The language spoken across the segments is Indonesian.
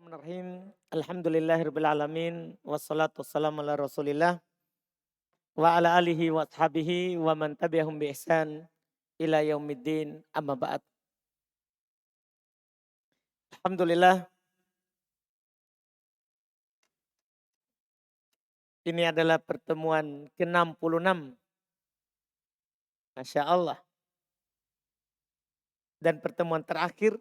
Bismillahirrahmanirrahim. Alhamdulillahirabbil alamin wassalatu wassalamu ala Rasulillah wa ala alihi wa ashabihi wa man tabi'ahum bi ihsan ila yaumiddin. Amma ba'd. Alhamdulillah, ini adalah pertemuan ke-66. Masya Allah. Dan pertemuan terakhir,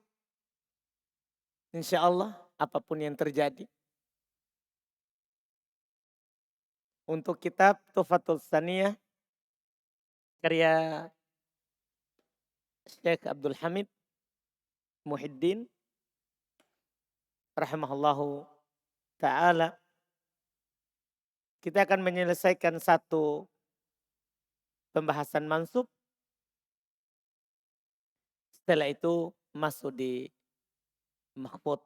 insya Allah apapun yang terjadi. Untuk kitab Tuhfatul Saniyah karya Syekh Abdul Hamid Muhyiddin rahimahullahu ta'ala. Kita akan menyelesaikan satu pembahasan mansub. Setelah itu masuk di mahfud,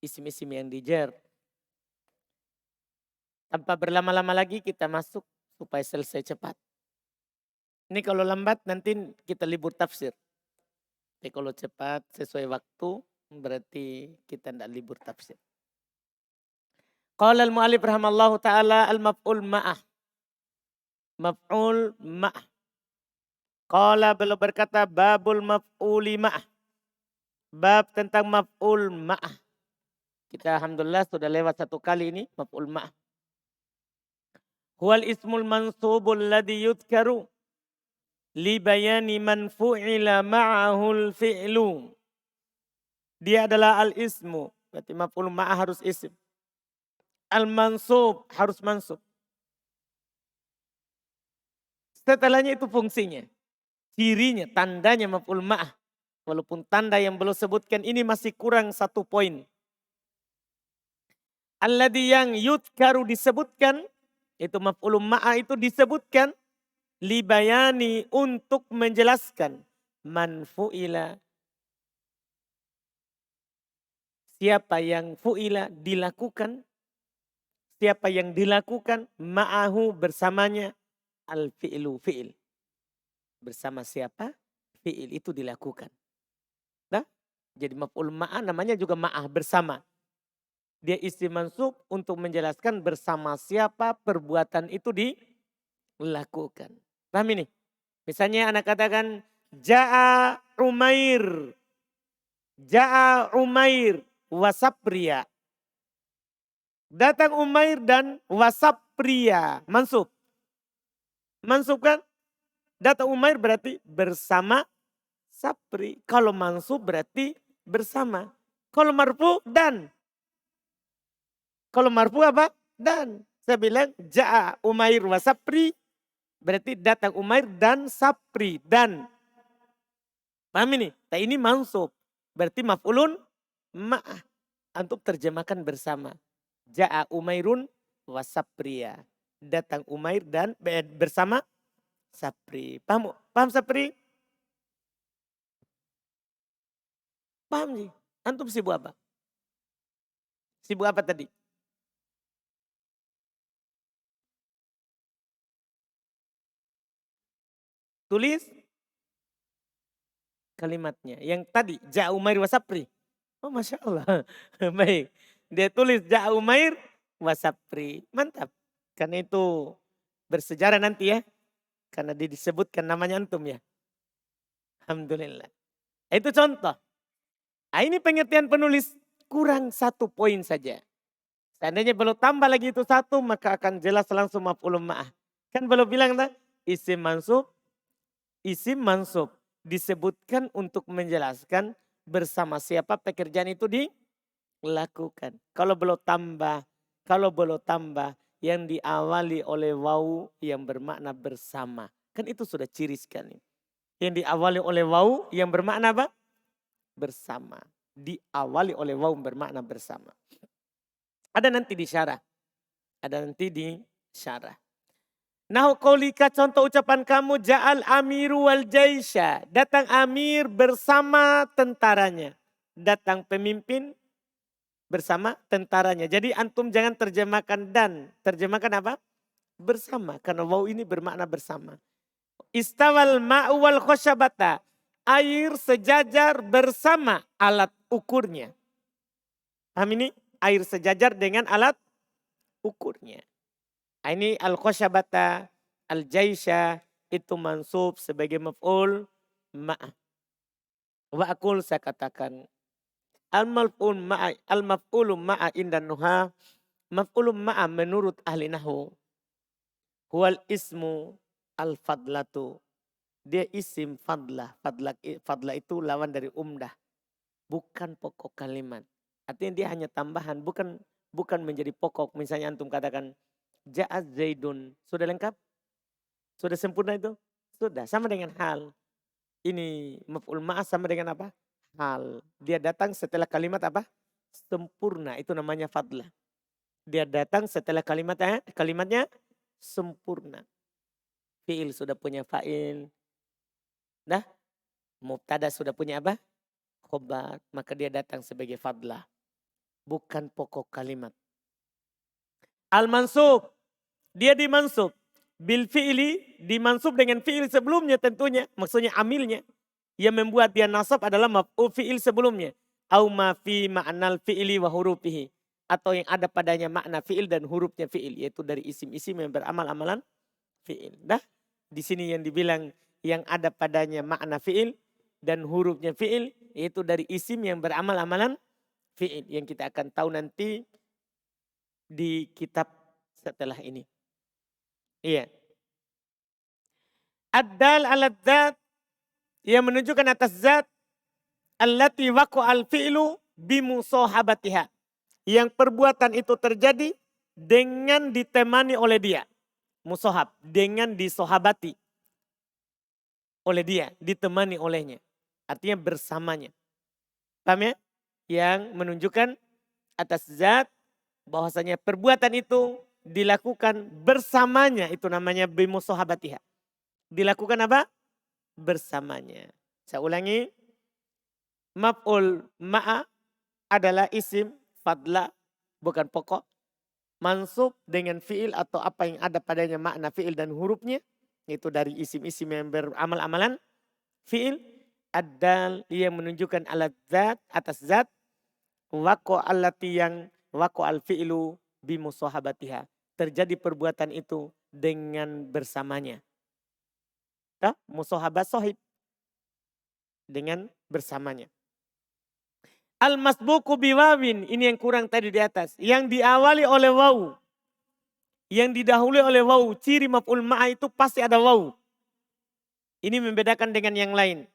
isim-isim yang dijer. Tanpa berlama-lama lagi kita masuk supaya selesai cepat. Ini kalau lambat nanti kita libur tafsir. Tapi kalau cepat sesuai waktu berarti kita tidak libur tafsir. Qala al-mu'allif rahimallahu ta'ala al-maf'ul ma'ah. Maf'ul ma'ah. Qala beliau berkata babul maf'uli ma'ah. Bab tentang maf'ul ma'ah. Kita alhamdulillah sudah lewat satu kali ini maf'ul ma'ah. Huwal ismul mansubul ladzi yudhkaru li bayani man fu'ila ma'ahul fi'lu. Dia adalah al-ismu. Berarti maf'ul ma'ah harus isim. Al-mansub harus mansub. Setelahnya itu fungsinya. Cirinya, tandanya maf'ul ma'ah. Walaupun tanda yang belum sebutkan ini masih kurang satu poin. Alladzi yang yudhkaru disebutkan. Itu maf'ul ma'ah itu disebutkan. Libayani untuk menjelaskan. Man fu'ila. Siapa yang fu'ila dilakukan. Siapa yang dilakukan ma'ahu bersamanya. Al-fi'lu fi'il. Bersama siapa? Fi'il itu dilakukan. Nah, jadi maf'ul ma'ah namanya juga ma'ah bersama. Dia isim mansub untuk menjelaskan bersama siapa perbuatan itu dilakukan. Paham ini? Misalnya anak katakan Ja'a Umair. Ja'a Umair wasapria. Datang Umair dan wasapria. Mansub. Mansub kan? Datang Umair berarti bersama sapri. Kalau mansub berarti bersama. Kalau marfu dan. Kalau marfu apa? Dan. Saya bilang Ja'a Umair wa Sapri. Berarti datang Umair dan Sapri. Dan. Paham ini? Nah ini mansub. Berarti maf'ulun ma'ah. Antum terjemahkan bersama. Ja'a Umairun wa Sapriya. Datang Umair dan bersama Sapri. Paham? Paham Sapri? Paham sih? Antum sibuk apa? Sibuk apa tadi? Tulis kalimatnya. Yang tadi, Ja'a Umair wa Sapri. Oh Masya Allah. Baik. Dia tulis Ja'a Umair wa Sapri. Mantap. Karena itu bersejarah nanti ya. Karena disebutkan namanya antum ya. Alhamdulillah. Itu contoh. Nah, ini pengertian penulis kurang satu poin saja. Seandainya belum tambah lagi itu satu, maka akan jelas langsung maf'ul ma'ah. Kan belum bilang tak? Isim mansub. Isim mansub disebutkan untuk menjelaskan bersama siapa pekerjaan itu dilakukan. Kalau belum tambah yang diawali oleh waw yang bermakna bersama. Kan itu sudah ciri sekali. Yang diawali oleh waw yang bermakna apa? Bersama. Diawali oleh waw bermakna bersama. Ada nanti di syarah. Nah qaulika contoh ucapan kamu ja'al amiru wal jaisha. Datang amir bersama tentaranya. Datang pemimpin bersama tentaranya. Jadi antum jangan terjemahkan dan. Terjemahkan apa? Bersama. Karena waw ini bermakna bersama. Istawal ma'u wal khosyabata. Air sejajar bersama alat ukurnya. Paham ini? Air sejajar dengan alat ukurnya. Ini al-khoshabata, al-jaisha itu mansub sebagai maf'ul ma'ah. Wa akul saya katakan al-maf'ulu ma'a indan nuha, maf'ulu ma'a menurut ahli nahwu huwal ismu al-fadlatu. Dia isim fadlah. Fadlah itu lawan dari umdah. Bukan pokok kalimat. Artinya dia hanya tambahan. Bukan menjadi pokok. Misalnya antum katakan ja'at zaidun. Sudah lengkap? Sudah sempurna itu? Sudah. Sama dengan hal. Ini maf'ul ma'ah sama dengan apa? Hal. Dia datang setelah kalimat apa? Sempurna. Itu namanya fadlah. Dia datang setelah kalimatnya sempurna. Fi'il sudah punya fa'il. Nah, mubtada sudah punya apa? Khobar. Maka dia datang sebagai fadlah. Bukan pokok kalimat. Al-mansub. Dia dimansub. Bil fi'ili. Dimansub dengan fi'il sebelumnya tentunya. Maksudnya amilnya. Yang membuat dia nasab adalah maf'ul fi'il sebelumnya. Au ma fi ma'nal fi'ili wa hurufihi. Atau yang ada padanya makna fi'il dan hurufnya fi'il. Yaitu dari isim-isim yang beramal-amalan fi'il. Dah. Di sini yang dibilang yang ada padanya makna fi'il dan hurufnya fi'il. Yaitu dari isim yang beramal-amalan fi'il. Yang kita akan tahu nanti di kitab setelah ini. Iya. Ad-dal ala dzat yang menunjukkan atas zat allati waqa'al fi'lu bimusahabatiha. Yang perbuatan itu terjadi dengan ditemani oleh dia. Musahab, dengan disohabati oleh dia, ditemani olehnya. Artinya bersamanya. Paham ya? Yang menunjukkan atas zat bahwasanya perbuatan itu dilakukan bersamanya. Itu namanya bimusahabatiha. Dilakukan apa? Bersamanya. Saya ulangi. Maf'ul ma'a adalah isim fadla, bukan pokok. Mansub dengan fi'il atau apa yang ada padanya makna fi'il dan hurufnya. Itu dari isim-isim yang beramal-amalan fi'il. Ad-dal yang menunjukkan alat zat, atas zat. Waqo allati yang waqo al-fi'lu bimusahabatiha. Terjadi perbuatan itu dengan bersamanya. Musahabat sohib. Dengan bersamanya. Al-masbuku biwawin. Ini yang kurang tadi di atas. Yang diawali oleh waw. Yang didahului oleh waw. Ciri maf'ul ma'a itu pasti ada waw. Ini membedakan dengan yang lain.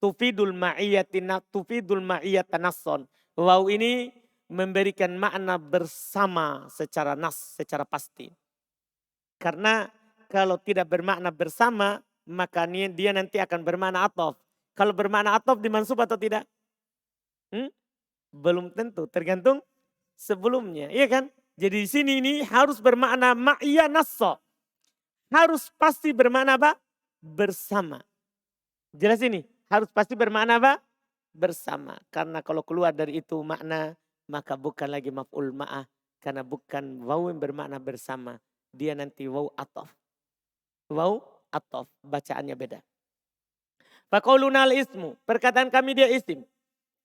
Tufidul ma'iyyata nasson. Waw ini memberikan makna bersama secara nas, secara pasti. Karena kalau tidak bermakna bersama, maka dia nanti akan bermakna atof. Kalau bermakna atof dimansub atau tidak? Belum tentu, tergantung sebelumnya. Iya kan? Jadi di sini ini harus bermakna ma'iyya nasso. Harus pasti bermakna apa? Bersama. Jelas ini? Harus pasti bermakna apa? Bersama. Karena kalau keluar dari itu makna, maka bukan lagi maf'ul ma'ah. Karena bukan waw yang bermakna bersama. Dia nanti waw atof. Waw atof. Bacaannya beda. Faqauluna al-ismu. Perkataan kami dia isim.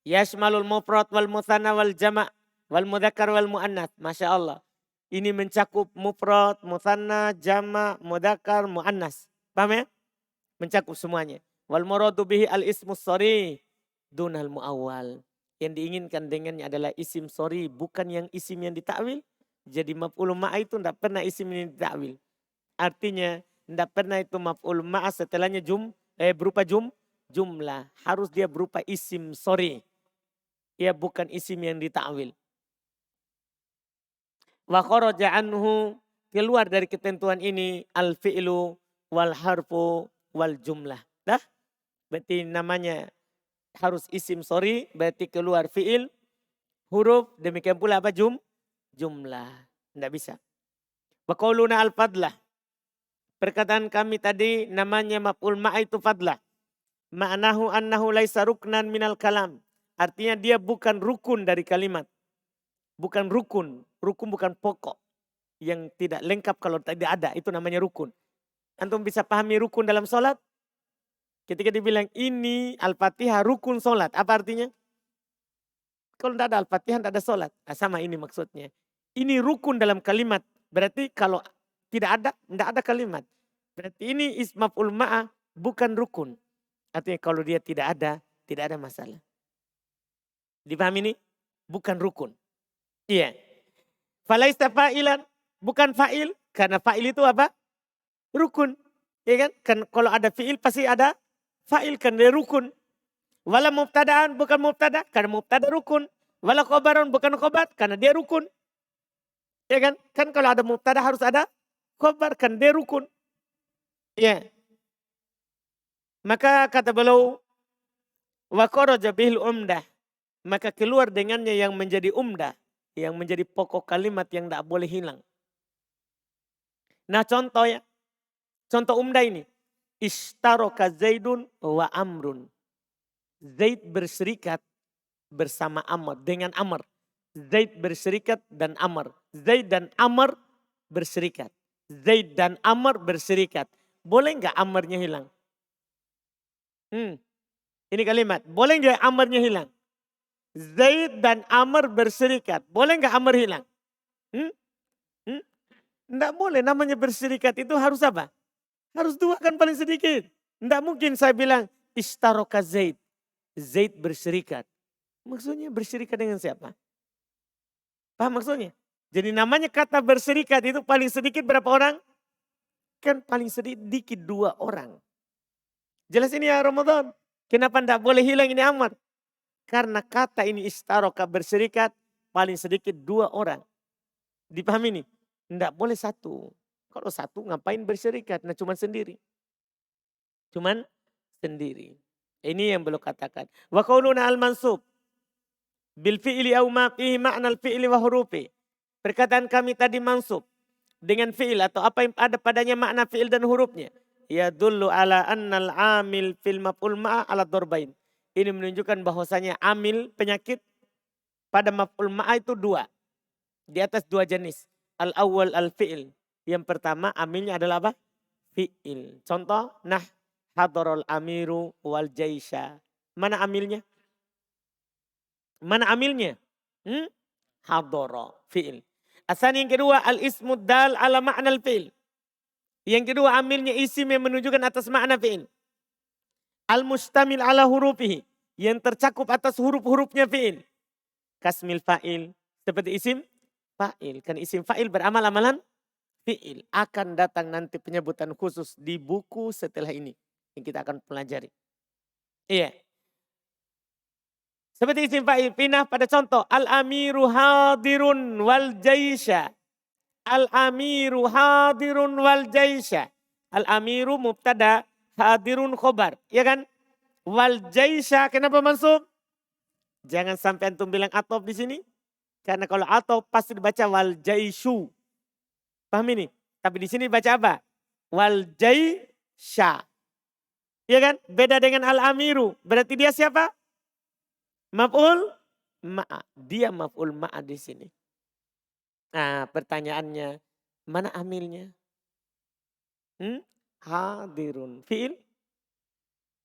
Yashmalul mufrad wal mutsanna wal jama' wal mudzakkar wal muannas. Masya Allah. Ini mencakup mufrad, mutsanna, jama', mudzakkar, muannas. Paham ya? Mencakup semuanya. Wal muradu bihi al ismus sharih dunal muawwal. Yang diinginkan dengannya adalah isim sharih, bukan yang isim yang ditakwil. Jadi maf'ul ma'a itu tidak pernah isim yang ditakwil. Artinya tidak pernah itu maf'ul ma'a setelahnya berupa jumlah. Harus dia berupa isim sharih. Ya bukan isim yang ditakwil. Wa kharaja anhu, keluar dari ketentuan ini al fi'lu wal harfu wal jumlah. Dah? Berarti namanya harus isim sharih, berarti keluar fi'il, huruf, demikian pula apa jumlah. Tidak bisa. Wa qauluna al fadlah. Perkataan kami tadi namanya maf'ul ma'a itu fadlah. Ma'nahu annahu laisa ruknan minal kalam. Artinya dia bukan rukun dari kalimat. Bukan rukun. Rukun bukan pokok. Yang tidak lengkap kalau tidak ada. Itu namanya rukun. Antum bisa pahami rukun dalam sholat? Ketika dibilang ini Al-Fatihah rukun sholat. Apa artinya? Kalau tidak ada Al-Fatihah tidak ada sholat. Nah, sama ini maksudnya. Ini rukun dalam kalimat. Berarti kalau tidak ada, tidak ada kalimat. Berarti ini ismaf'ul ma'ah bukan rukun. Artinya kalau dia tidak ada masalah. Dipahami ini? Bukan rukun. Iya. Falaista fa'ilan, bukan fa'il. Karena fa'il itu apa? Rukun. Ya kan kalau ada fi'il pasti ada fa'il kan dia rukun. Wala mubtadaan bukan mubtada karena mubtada rukun. Wala khobaron bukan khobar karena dia rukun. Ya kan? Kan kalau ada mubtada harus ada khobar kan dia rukun. Ya. Maka kata beliau wa kharaja bihil umdah. Maka keluar dengannya yang menjadi umdah, yang menjadi pokok kalimat yang tidak boleh hilang. Nah contoh ya, contoh umdah ini. Ishtaroka Zaidun wa Amrun. Zaid berserikat bersama Amr, dengan Amr. Zaid berserikat dan Amr. Zaid dan Amr berserikat. Zaid dan Amr berserikat. Boleh nggak Amrnya hilang? Ini kalimat, boleh nggak Amrnya hilang? Zaid dan Amr berserikat. Boleh nggak Amr hilang? Nggak boleh, namanya berserikat itu harus apa? Harus dua kan paling sedikit. Nggak mungkin saya bilang ishtaroka Zaid. Zaid berserikat. Maksudnya berserikat dengan siapa? Paham maksudnya? Jadi namanya kata berserikat itu paling sedikit berapa orang? Kan paling sedikit 2 orang. Jelas ini ya Ramadan. Kenapa nggak boleh hilang ini Amr? Karena kata ini istaroka berserikat paling sedikit 2 orang. Dipahami nih? Nggak boleh 1. Kalau 1 ngapain berserikat? Nah cuman sendiri. Cuman sendiri. Ini yang belum katakan. Wa qauluna al-mansub bil fi'li au ma fihi ma'na al-fi'li wa hurufi. Perkataan kami tadi mansub dengan fi'il atau apa yang ada padanya makna fi'il dan hurufnya. Ya dullu ala annal amil fil maf'ul ma'a ala dorbain. Ini menunjukkan bahwasanya amil penyakit pada maf'ul ma'a itu 2. Di atas 2 jenis. Al-awwal al-fi'il. Yang pertama amilnya adalah apa? Fi'il. Contoh, nah hadarul amiru wal jaisha. Mana amilnya? Mana amilnya? Hadara, fi'il. Asal yang kedua al-ismud dal ala ma'na al-fi'il. Yang kedua amilnya isim yang menunjukkan atas makna fi'il. Al-mustamil ala hurufihi. Yang tercakup atas huruf-hurufnya fi'il. Kasmil fa'il. Seperti isim fa'il. Kan isim fa'il beramal-amalan fi'il. Akan datang nanti penyebutan khusus di buku setelah ini. Yang kita akan pelajari. Iya. Seperti isim fa'il pindah pada contoh. Al-amiru hadirun wal jaisha. Al-amiru hadirun wal jaisha. Al-amiru mubtada, hadirun khobar. Ya kan? Wal jaisha kenapa mansub? Jangan sampai antum bilang atof di sini. Karena kalau atof pasti dibaca wal jaishu. Paham ini? Tapi di sini baca apa? Wal jaisha. Ya kan? Beda dengan al-amiru. Berarti dia siapa? Maf'ul ma'a. Dia maf'ul ma'a di sini. Nah pertanyaannya, mana amilnya? Hadirun. Fi'il?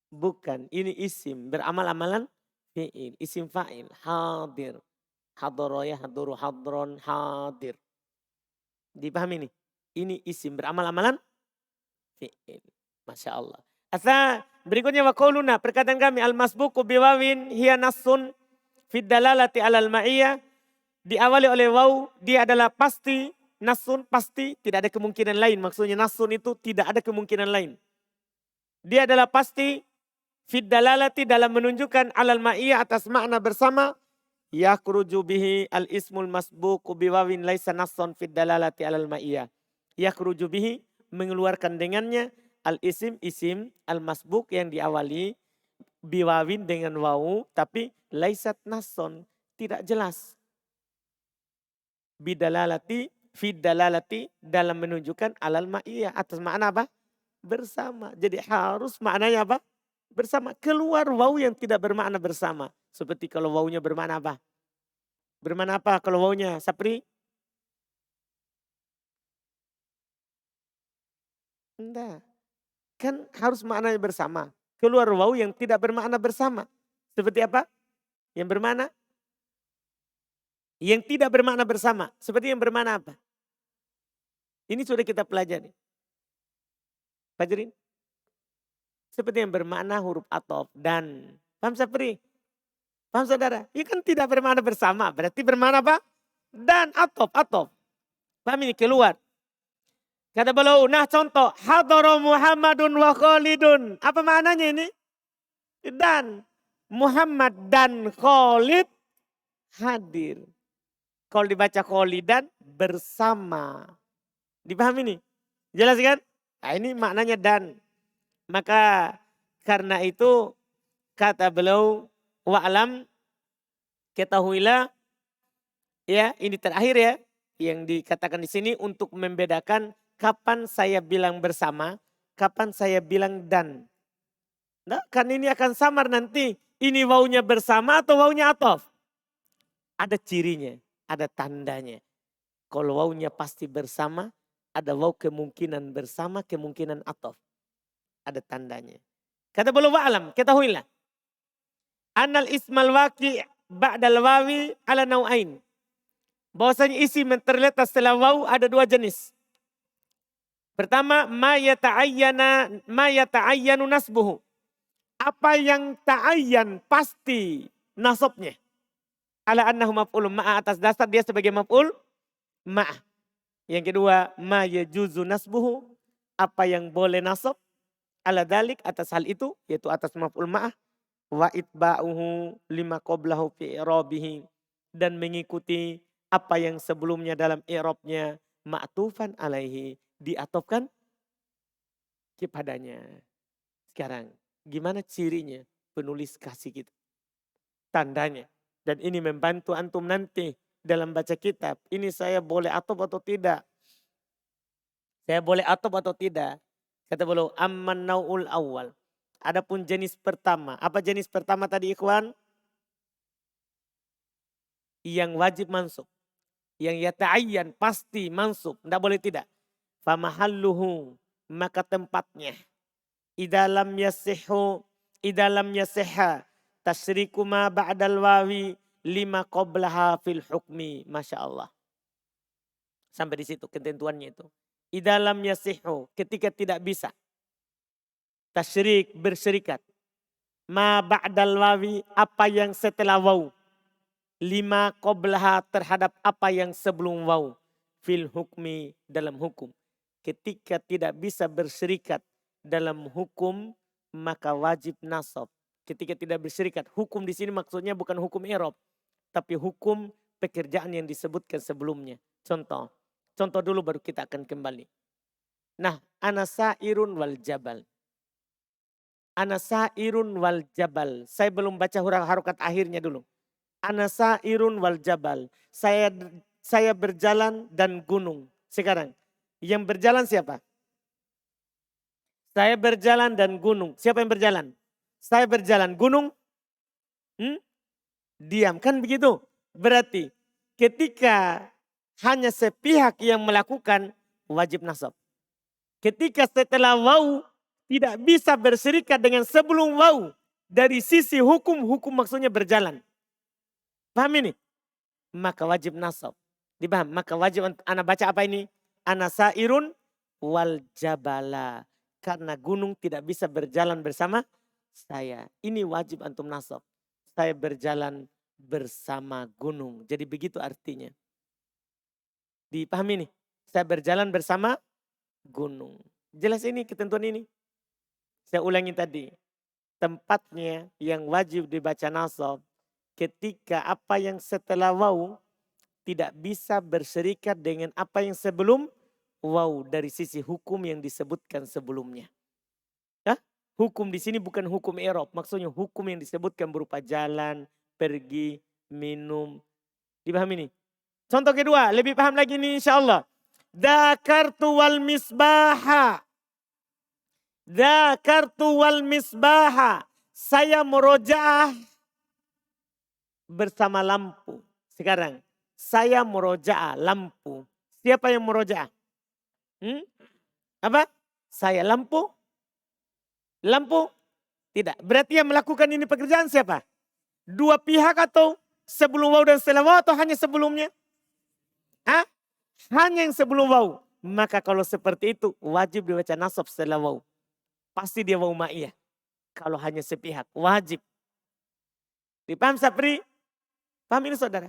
Bukan, ini isim. Beramal-amalan fi'il. Isim fa'il. Hadir. Hadoro ya haduru hadron hadir. Dipahami nih? Ini isim. Beramal-amalan fi'il. Masya Allah. Asa berikutnya wa qauluna. Perkataan kami al-masbuku biwawin hiya nassun fid dalalati alal ma'iyah. Diawali oleh waw, dia adalah pasti, nasun pasti, tidak ada kemungkinan lain. Maksudnya nasun itu tidak ada kemungkinan lain. Dia adalah pasti, fid dalalati dalam menunjukkan alal ma'iyah atas makna bersama. Yakhruju bihi al-ismul masbuku biwawin laisa nasun fid dalalati alal ma'iyah. Yakhruju bihi, mengeluarkan dengannya al-isim, isim, al-masbuk yang diawali biwawin dengan waw, tapi laisat nasun, tidak jelas. Bidalalati, fidalalati dalam menunjukkan alal ma'iyah atas makna apa? Bersama. Jadi harus maknanya apa? Bersama. Keluar waw yang tidak bermakna bersama. Seperti kalau wawnya bermakna apa? Bermakna apa kalau wawnya? Sapri? Enggak. Kan harus maknanya bersama. Keluar waw yang tidak bermakna bersama. Seperti apa? Yang bermakna Yang tidak bermakna bersama. Seperti yang bermakna apa? Ini sudah kita pelajari. Pelajarin. Seperti yang bermakna huruf atof dan. Paham Sapri? Paham saudara? Ini kan tidak bermakna bersama. Berarti bermakna apa? Dan atof. Paham ini keluar. Kata beliau, nah contoh. Hadara Muhammadun wa Khalidun. Apa maknanya ini? Dan. Muhammad dan Khalid hadir. Kalau dibaca Khalidan bersama. Dipahami ini? Jelas kan? Nah ini maknanya dan. Maka karena itu kata beliau wa'lam ketahuilah ya ini terakhir ya yang dikatakan di sini untuk membedakan kapan saya bilang bersama, kapan saya bilang dan. Nah, kan ini akan samar nanti. Ini wawunya bersama atau wawunya atof? Ada cirinya, ada tandanya. Kalau wawunya pasti bersama, ada waw kemungkinan bersama, kemungkinan atof. Ada tandanya. Kata beliau wa'lam, ketahuilah. Annal ismal waqi' ba'dal wawi ala nau'ain. Bahwasanya isim yang terletak setelah waw ada dua jenis. Pertama, ma yata'ayyanu nasbuhu. Apa yang ta'ayyan pasti nasabnya. Ala annahu maf'ulun ma'a atas dasar dia sebagai maf'ul ma'a. Yang kedua, ma yajuzu nasbuhu. Apa yang boleh nasab. Ala dalik atas hal itu, yaitu atas maf'ul ma'ah. Wa itba'uhu lima qoblahu fi i'rabihi. Dan mengikuti apa yang sebelumnya dalam i'rabnya. Ma'tufan alaihi. Diatofkan kepadanya. Sekarang, gimana cirinya penulis kasih kita? Tandanya. Dan ini membantu antum nanti dalam baca kitab. Ini saya boleh atof atau tidak? Saya boleh atof atau tidak? Kata beliau, amman nau'ul awal. Adapun jenis pertama. Apa jenis pertama tadi ikhwan? Yang wajib mansub. Yang yata'ayyan pasti mansub. Tidak boleh tidak. Famahalluhu. Maka tempatnya. Idalam yasihha. Tasyriku ma ba'dal wawi. Lima qoblaha fil hukmi. Masya Allah. Sampai di situ ketentuannya itu. Idalam yasihhu. Ketika tidak bisa. Tasyrik berserikat. Ma ba'dal wawi. Apa yang setelah waw. Lima qoblaha terhadap apa yang sebelum waw. Fil hukmi dalam hukum. Ketika tidak bisa berserikat dalam hukum, maka wajib nasab. Ketika tidak berserikat, hukum di sini maksudnya bukan hukum i'rab, tapi hukum pekerjaan yang disebutkan sebelumnya. Contoh dulu baru kita akan kembali. Nah, ana sa'irun wal jabal. Ana sa'irun wal jabal. Saya belum baca harokat akhirnya dulu. Ana sa'irun wal jabal. Saya berjalan dan gunung. Sekarang. Yang berjalan siapa? Saya berjalan dan gunung. Siapa yang berjalan? Saya berjalan. Gunung? Diam. Kan begitu? Berarti ketika hanya sepihak yang melakukan wajib nasab. Ketika setelah waw tidak bisa berserikat dengan sebelum waw. Dari sisi hukum maksudnya berjalan. Paham ini? Maka wajib nasab. Dipaham? Maka wajib anak baca apa ini? Ana sa'irun wal jabala. Karena gunung tidak bisa berjalan bersama saya. Ini wajib antum nasab. Saya berjalan bersama gunung. Jadi begitu artinya. Dipahami nih? Saya berjalan bersama gunung. Jelas ini ketentuan ini? Saya ulangi tadi. Tempatnya yang wajib dibaca nasab. Ketika apa yang setelah waw tidak bisa berserikat dengan apa yang sebelum waw dari sisi hukum yang disebutkan sebelumnya. Nah, hukum di sini bukan hukum i'rab, maksudnya hukum yang disebutkan berupa jalan, pergi, minum. Dipahami ini? Contoh kedua, lebih paham lagi nih insyaallah. Dzakartu wal misbaha. Dzakartu wal misbaha. Saya murojaah bersama lampu. Sekarang saya murojaah lampu. Siapa yang murojaah? Apa? Saya lampu? Lampu? Tidak. Berarti yang melakukan ini pekerjaan siapa? Dua pihak atau sebelum waw dan setelah waw atau hanya sebelumnya? Hah? Hanya yang sebelum waw. Maka kalau seperti itu wajib dibaca nasab setelah waw. Pasti dia waw ma'iyah. Kalau hanya sepihak, wajib. Dipaham Sapri? Paham ini saudara?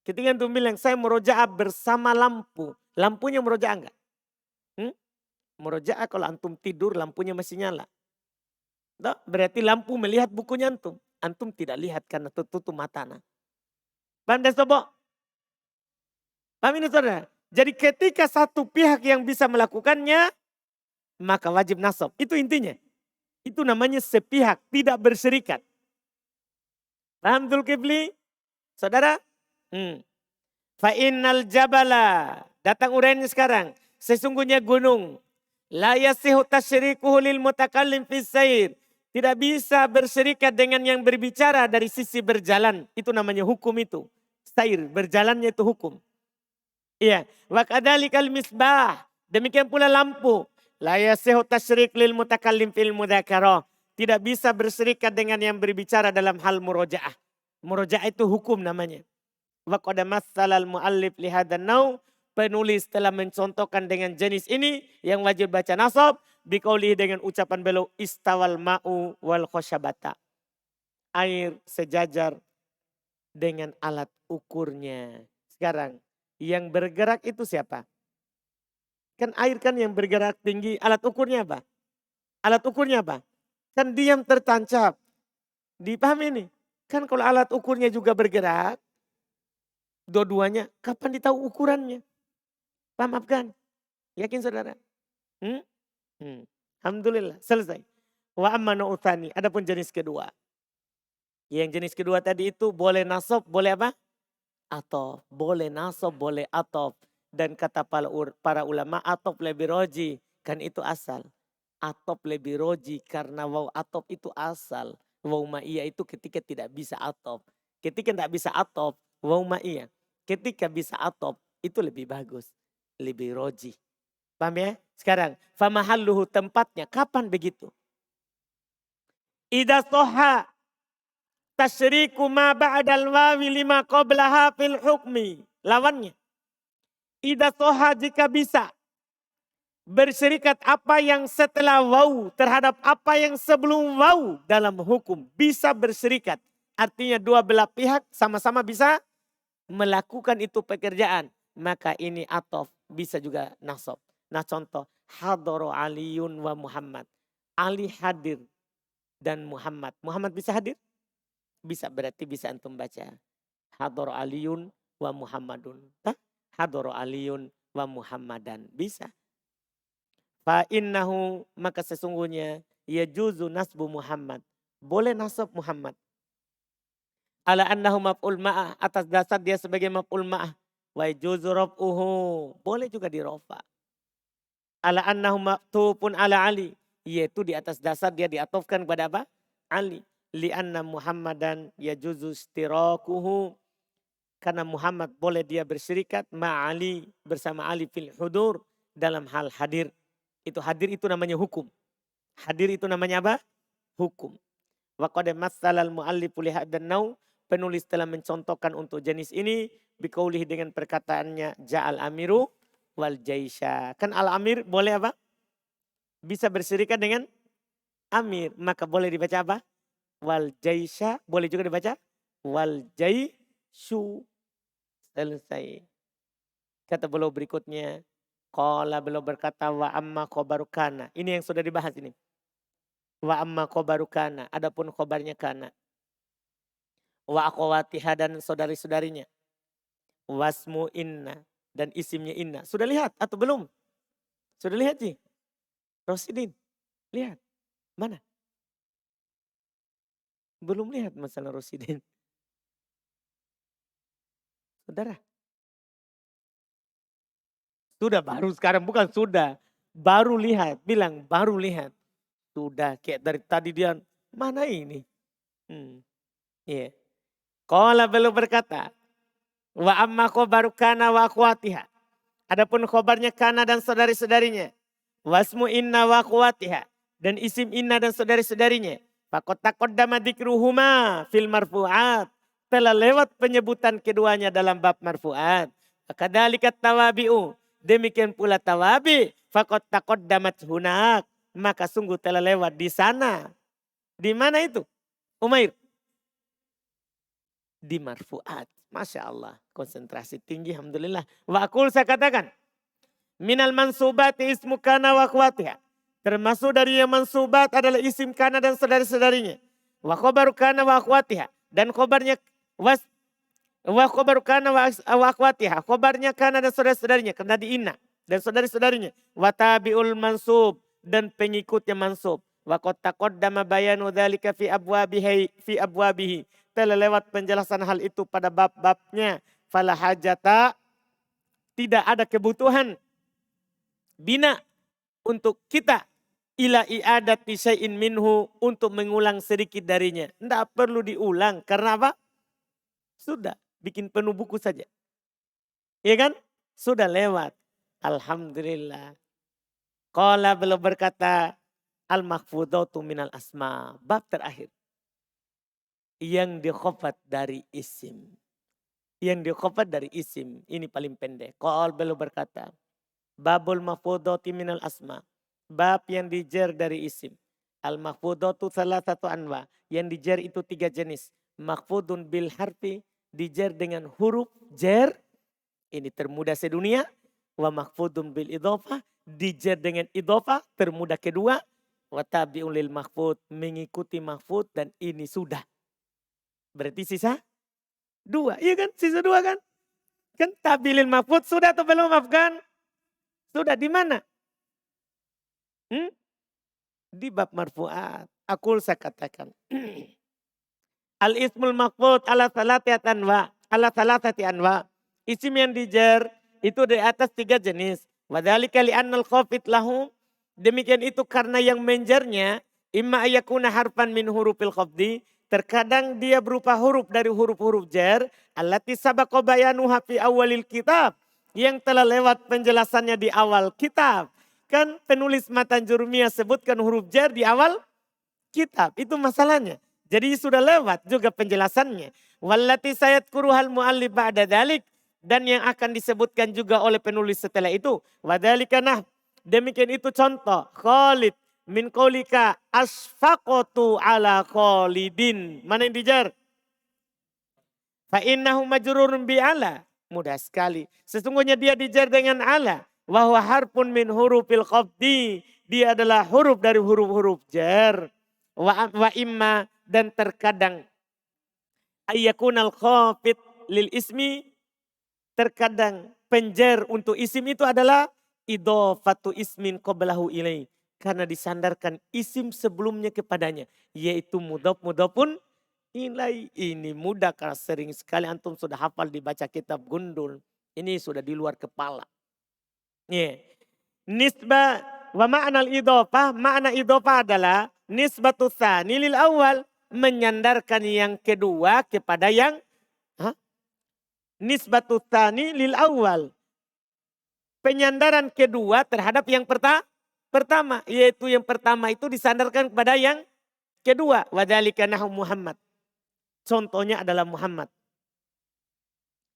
Ketika antum bilang saya murojaah bersama lampu. Lampunya murojaah enggak? Murojaah kalau antum tidur lampunya masih nyala. Berarti lampu melihat bukunya antum. Antum tidak lihat karena tutup mata. Paham dan sobo? Paham ini saudara? Jadi ketika satu pihak yang bisa melakukannya, maka wajib nasab. Itu intinya. Itu namanya sepihak, tidak berserikat. Paham Zulkifli? Saudara? Fa innal jabala. Datang uraiannya sekarang. Sesungguhnya gunung. La yasihu tasyrikuhu lil mutakallim fis sair. Tidak bisa berserikat dengan yang berbicara dari sisi berjalan. Itu namanya hukum itu. Sair, berjalannya itu hukum. Iya. Wa kadzalikal misbah. Demikian pula lampu. La yasihu tasyrik lil mutakallim fil mudzakarah. Tidak bisa berserikat dengan yang berbicara dalam hal murojaah. Murojaah itu hukum namanya. Wa qad massalal muallif li hadan naw. Penulis telah mencontohkan dengan jenis ini yang wajib baca nasab. Biqaulih dengan ucapan beliau istawal ma'u wal khosyabata. Air sejajar dengan alat ukurnya. Sekarang yang bergerak itu siapa? Kan air kan yang bergerak tinggi. Alat ukurnya apa? Alat ukurnya apa? Kan diam tertancap. Dipahami ini? Kan kalau alat ukurnya juga bergerak. Dua-duanya kapan ditahu ukurannya? Paham kan? Yakin saudara? Alhamdulillah selesai. Wa amma nu'uthani. Adapun jenis kedua. Yang jenis kedua tadi itu boleh nasab, boleh apa? Atof. Boleh nasab, boleh atof. Dan kata para ulama atof lebih roji. Kan itu asal. Atof lebih roji karena waw atof itu asal. Waw ma'iyah itu ketika tidak bisa atof. Ketika tidak bisa atof, waw ma'iyah. Ketika bisa atof itu lebih bagus. Lebih roji. Paham ya? Sekarang, famahalluhu tempatnya. Kapan begitu? Idza soha tasyriku ma ba'dal wawi lima qablaha fil hukmi. Lawannya. Idza soha jika bisa. Berserikat apa yang setelah waw terhadap apa yang sebelum waw dalam hukum. Bisa berserikat. Artinya dua belah pihak sama-sama bisa melakukan itu pekerjaan. Maka ini atof. Bisa juga nasab. Nah contoh. Hadoro Aliyun wa Muhammad. Ali hadir dan Muhammad. Muhammad bisa hadir? Bisa, berarti bisa antum baca. Hadoro Aliyun wa Muhammadun. Hadoro Aliyun wa Muhammadan. Bisa. Fa innahu maka sesungguhnya yajuzu nasbu Muhammad. Boleh nasab Muhammad. Ala annahu maf'ul ma'ah. Atas dasar dia sebagai maf'ul ma'ah. Wa yajuzu raf'uhu. Boleh juga dirofa. Ala annahu maktubun ala Ali. Yaitu di atas dasar dia diatofkan kepada apa? Ali. Li'anna Muhammadan yajuzu istirakuhu. Karena Muhammad boleh dia berserikat ma'ali bersama Ali fil hudur. Dalam hal hadir. Itu hadir itu namanya hukum. Hadir itu namanya apa? Hukum. Wa qad massalal muallifu li hadan naw. Penulis telah mencontohkan untuk jenis ini. Biqaulih dengan perkataannya ja'al amiru wal jaisha. Kan al-amir boleh apa? Bisa berserikat dengan amir. Maka boleh dibaca apa? Wal jaisha. Boleh juga dibaca wal jaishu. Selesai. Kata beliau berikutnya. Qala beliau berkata wa amma khobaru kana. Ini yang sudah dibahas ini. Wa amma khobaru kana. Adapun khobarnya kana. Wa akhwatiha dan saudari-saudarinya. Wasmu inna. Dan isimnya inna. Sudah lihat atau belum? Sudah lihat sih? Rosidin. Lihat. Mana? Belum lihat masalah Rosidin. Saudara. Sudah baru sekarang. Bukan sudah. Baru lihat. Bilang baru lihat. Sudah kayak dari tadi dia. Mana ini? Iya. Qala beliau berkata. Wa amma khobaru kana wa akhwatiha. Adapun khobarnya kana dan saudari-saudarinya. Wasmu inna wa akhwatiha. Dan isim inna dan saudari-saudarinya. Faqad taqaddama dzikruhuma fil marfu'at. telah lewat penyebutan keduanya dalam bab marfu'at. Kadzalikat tawabi'u, demikian pula tawabi, faqad taqaddamat hunak, maka sungguh telah lewat di sana. Di mana itu? Umair? Di marfu'at. Masya Allah, konsentrasi tinggi, alhamdulillah. Wa aqul, saya katakan, minal mansubati ismu kana wa akhwatiha. Termasuk dari yang mansubat adalah isim kana dan saudari-saudarinya. Wa khobaru kana wa akhwatiha. Dan khobarnya wa khobaru kana wa akhwatiha. Khobarnya kana dan saudari-saudarinya. Karena di inna dan saudari-saudarinya. Wa tabi'ul mansub. Dan pengikutnya mansub. Wa qad taqaddama bayanu dzalika fi abwabihi. Telah lewat penjelasan hal itu pada bab-babnya. Fala hajata, tidak ada kebutuhan bina untuk kita ila i'adati syai'in minhu, untuk mengulang sedikit darinya. Tidak perlu diulang. Karena apa? Sudah bikin penuh buku saja. Iya kan? Sudah lewat. Alhamdulillah. Qala, beliau berkata, al-makhfudatu minal asma. Bab terakhir. Yang dikhafat dari isim. Yang dikhafat dari isim. Ini paling pendek. Qala, beliau berkata, babul makhfudati minal asma. Bab yang dijer dari isim. Al-makhfudatu salah satu anwa. Yang dijer itu 3 jenis. Makhfudun bil harfi, dijer dengan huruf jer. Ini termudah sedunia. Wa makhfudun bil idhofah, dijer dengan idhofah, termudah kedua. Wa tabi'un lil makhfud, mengikuti makhfud, dan ini sudah. Berarti sisa 2. Iya kan? Sisa 2 kan? Kan tabi'il makhfud sudah atau belum, maafkan? Sudah di mana? Di bab marfu'at. Aqul, saya katakan. Al-ismul makhfud ala salatati anwa. Isim yang dijer itu di atas 3 jenis. Wadzalika li'annal khafid lahu. Demikian itu karena yang menjernya imma ayakuna harfan min hurufil khafdi. Terkadang dia berupa huruf dari huruf-huruf jer. Allati sabaqa bayanuha fi awalil kitab. Yang telah lewat penjelasannya di awal kitab. Kan penulis Matan Jurumiyah sebutkan huruf jer di awal kitab. Itu masalahnya. Jadi sudah lewat juga penjelasannya. Wallati sayadkuruhal mu'allif ba'da dzalik. Dan yang akan disebutkan juga oleh penulis setelah itu. Wadzalika nah. Demikian itu contoh. Khalid min qaulika asfaqatu ala Khalidin. Mana yang dijar? Fa innahu majrurun bi ala. Mudah sekali. Sesungguhnya dia dijar dengan ala. Wa huwa harfun min hurufil khafdi. Dia adalah huruf dari huruf-huruf jar. Wa imma, dan terkadang ayyakunal khafid lil ismi. Terkadang penjer untuk isim itu adalah idhofatu ismin qablahu ilai. Karena disandarkan isim sebelumnya kepadanya. Yaitu mudhofun ilai. Ini mudah karena sering sekali antum sudah hafal dibaca kitab gundul. Ini sudah di luar kepala. Yeah. Nisbah wa ma'nal idhofah. Makna idhofah adalah nisbatu tsani lil awal. Menyandarkan yang kedua kepada yang nisbatu tsani lil awal. Penyandaran kedua terhadap yang pertama. Yaitu yang pertama itu disandarkan kepada yang kedua. Wadzalika nahu Muhammad. Contohnya adalah Muhammad.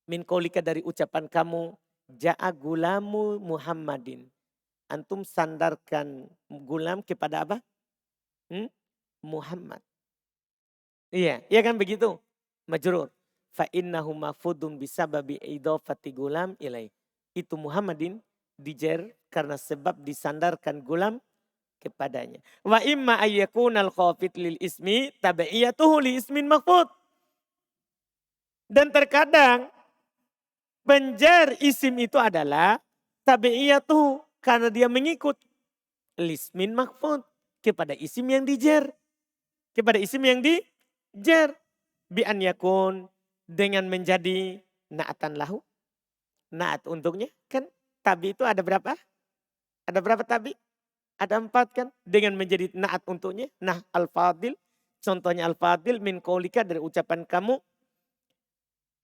Min qaulika, dari ucapan kamu. Ja'a gulamu Muhammadin. Antum sandarkan gulam kepada apa? Muhammad. Iya kan begitu? Majrur. Fa innahu mafudun bisababi idhofati gulam ilai. Itu Muhammadin dijer karena sebab disandarkan gulam kepadanya. Wa imma ayyakunal khafid lil ismi tabi'iyatuhu li ismin mahfud. Dan terkadang penjer isim itu adalah tabi'iyatuhu karena dia mengikut lismin mahfud kepada isim yang dijer. Kepada isim yang dijer. Bi an yakun, dengan menjadi na'atan lahu. Na'at untuknya kan tabi itu ada berapa? Ada berapa tabi? Ada 4 kan? Dengan menjadi na'at untuknya. Nah al-fadil. Contohnya al-fadil min qaulika, dari ucapan kamu.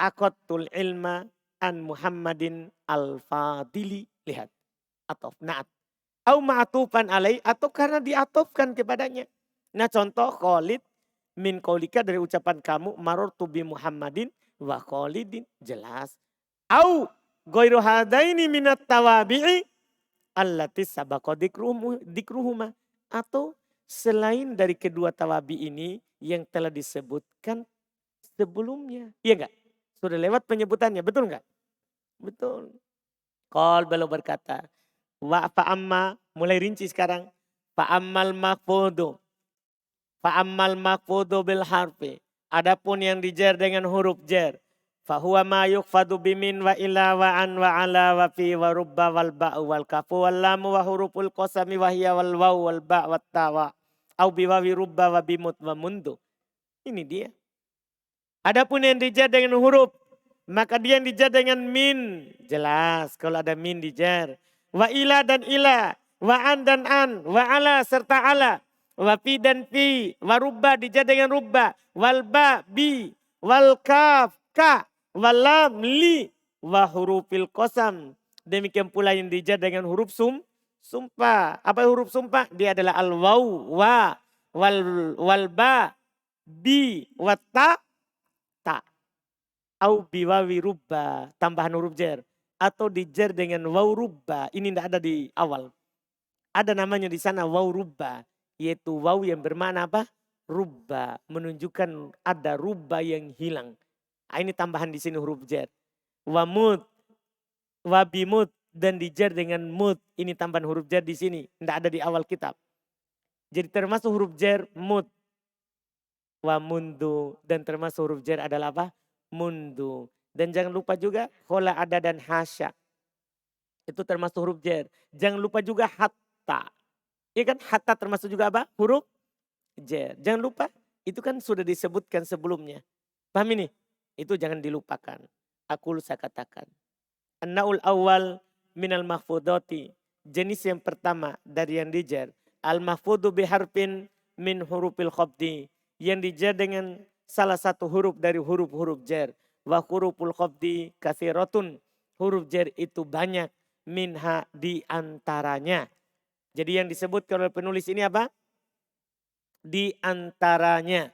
Aqattul ilma an Muhammadin al-fadili. Lihat. Atof, na'at. Au ma'atufan alaih, atau karena diatofkan kepadanya. Nah contoh Khalid min qaulika dari ucapan kamu marartu bi Muhammadin wa Khalidin. Jelas. Au ghairu hadaini minat tawabi'i allati sabaqa dikruhuma. Atau selain dari kedua tawabi ini yang telah disebutkan sebelumnya. Iya enggak? Sudah lewat penyebutannya, betul enggak? Betul. Qal beliau berkata, wa fa'amma, mulai rinci sekarang. Fa'ammal maqfudu. Fa'ammal maqfudu bil harfi. Adapun yang dijar dengan huruf jar. Fahuwa ma yukhfadu bimin wa ila wa an wa ala wa fi wa rubba wal ba'u wal kafu wal lamu wa huruful qasami wa hiya wal waw wal ba' wat tawa. Au biwawi rubba wa bimut wa mundu. Ini dia. Adapun yang dijar dengan huruf, maka dia yang dijar dengan min. Jelas kalau ada min dijar. Wa ila dan ila. Wa an dan an. Wa ala serta ala. Wa fi dan fi. Wa rubba dijar dengan rubba. Wal ba bi. Wal kaf ka. Wal lam li. Wa hurufil qasam. Demikian pula yang dijar dengan huruf sumpah. Apa huruf sumpah? Dia adalah al waw wa. Wal ba bi. Wa ta. Au biwawi rubba, tambahan huruf jar. Atau dijar dengan waw rubba, ini tidak ada di awal. Ada namanya di sana waw rubba, yaitu waw yang bermakna apa? Rubba, menunjukkan ada rubba yang hilang. Ini tambahan di sini huruf jar. Wa mud, wa bimud, dan dijar dengan mud. Ini tambahan huruf jar di sini, tidak ada di awal kitab. Jadi termasuk huruf jar mud. Wa mundu, dan termasuk huruf jar adalah apa? Mundu. Dan jangan lupa juga khola ada dan hasya. Itu termasuk huruf jar. Jangan lupa juga hatta. Iya kan hatta termasuk juga apa? Huruf jar. Jangan lupa itu kan sudah disebutkan sebelumnya. Paham ini? Itu jangan dilupakan. Aku saya katakan. An-naul awal minal mahfudoti. Jenis yang pertama dari yang dijar. Al-mahfudu biharfin min hurufil khafdi. Yang dijar dengan salah satu huruf dari huruf-huruf jar. Wa huruful khafdi katsiratun. Huruf jar itu banyak. Minha di antaranya. Jadi yang disebutkan oleh penulis ini apa? Di antaranya.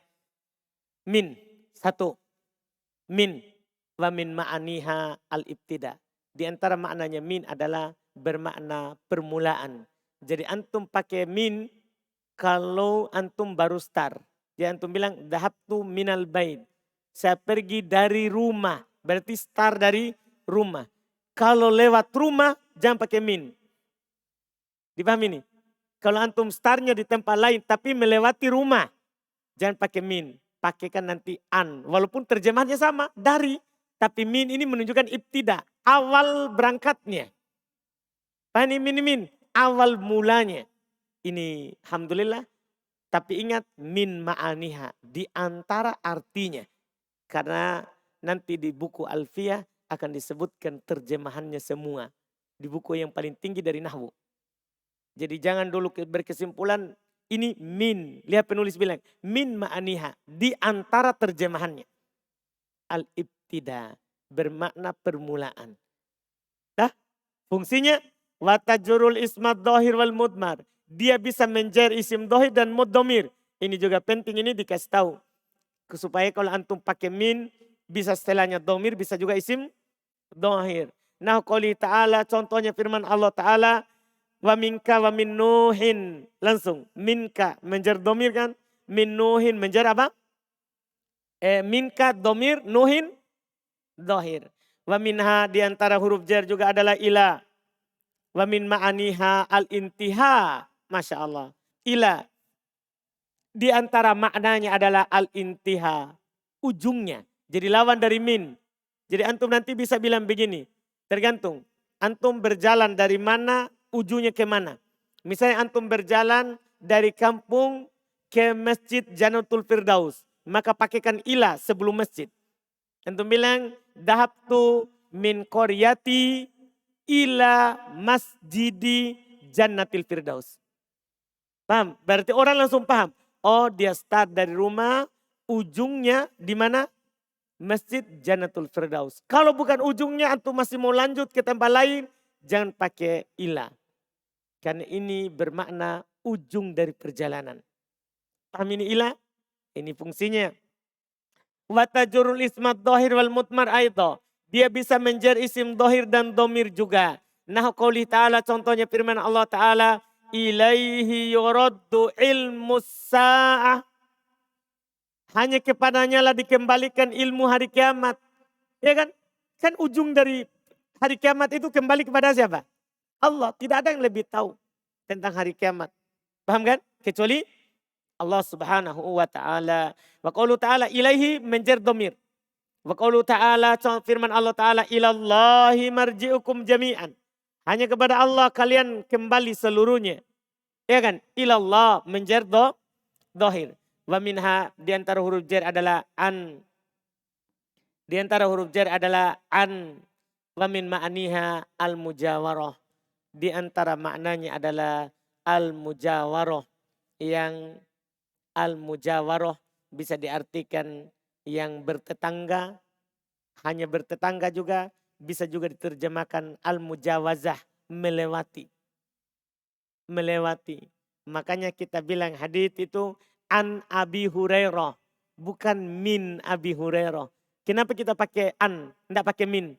Min. Satu. Min. Wa min ma'aniha al-ibtida. Di antara maknanya min adalah bermakna permulaan. Jadi antum pakai min kalau antum baru start. Jadi antum bilang dhahabtu minal bait. Saya pergi dari rumah. Berarti start dari rumah. Kalau lewat rumah jangan pakai min. Dipahami ini? Kalau antum startnya di tempat lain tapi melewati rumah. Jangan pakai min. Pakaikan nanti an. Walaupun terjemahannya sama dari. Tapi min ini menunjukkan ibtida. Awal berangkatnya. Paham ini min. Awal mulanya. Ini alhamdulillah. Tapi ingat min ma'aniha. Di antara artinya. Karena nanti di buku Alfiyah akan disebutkan terjemahannya semua. Di buku yang paling tinggi dari Nahwu. Jadi jangan dulu berkesimpulan ini min. Lihat penulis bilang min ma'aniha. Di antara terjemahannya. Al-ibtida. Bermakna permulaan. Dah fungsinya. Watajurul ismat dohir wal mudmar. Dia bisa menjer isim dohir dan muddomir. Ini juga penting ini dikasih tahu. Supaya kalau antum pakai min. Bisa setelahnya domir bisa juga isim dohir. Nah qouli ta'ala contohnya firman Allah ta'ala. Wa minka wa min nuhin. Langsung minka menjer domir kan. Min nuhin menjer apa? Minka domir nuhin dohir. Wa minha diantara huruf jar juga adalah ila. Wa min ma'aniha al-intiha. Masya Allah. Ila. Di antara maknanya adalah al-intiha. Ujungnya. Jadi lawan dari min. Jadi antum nanti bisa bilang begini. Tergantung. Antum berjalan dari mana, ujungnya ke mana. Misalnya antum berjalan dari kampung ke masjid Jannatul Firdaus. Maka pakaikan ila sebelum masjid. Antum bilang, dahabtu min qaryati ila masjidi Jannatil Firdaus. Paham? Berarti orang langsung paham. Oh dia start dari rumah, ujungnya di mana? Masjid Jannatul Firdaus. Kalau bukan ujungnya antum masih mau lanjut ke tempat lain, jangan pakai ila. Karena ini bermakna ujung dari perjalanan. Paham ini ila? Ini fungsinya. Wa tajurul ismat dohir wal mutmar aidha. Dia bisa menjer isim dohir dan domir juga. Nah qouli ta'ala contohnya firman Allah Ta'ala. Ilaihi yuraddu ilmu sa'ah. Hanya kepadanya lah dikembalikan ilmu hari kiamat. Ya kan? Kan ujung dari hari kiamat itu kembali kepada siapa? Allah. Tidak ada yang lebih tahu tentang hari kiamat. Paham kan? Kecuali Allah Subhanahu wa Ta'ala. Wa qaulu ta'ala ilaihi menjer domir. Wa qaulu ta'ala firman Allah Ta'ala ilallahi marji'ukum jami'an. Hanya kepada Allah kalian kembali seluruhnya. Ya kan? Ilallah menjer dohir. Wa minha di antara huruf jar adalah an. Di antara huruf jar adalah an. Wa min ma'aniha al-mujawarah. Di antara maknanya adalah al-mujawarah. Yang al-mujawarah bisa diartikan yang bertetangga, hanya bertetangga juga, bisa juga diterjemahkan al-mujawazah, melewati. Melewati. Makanya kita bilang hadits itu an Abi Hurairah, bukan min Abi Hurairah. Kenapa kita pakai an, tidak pakai min?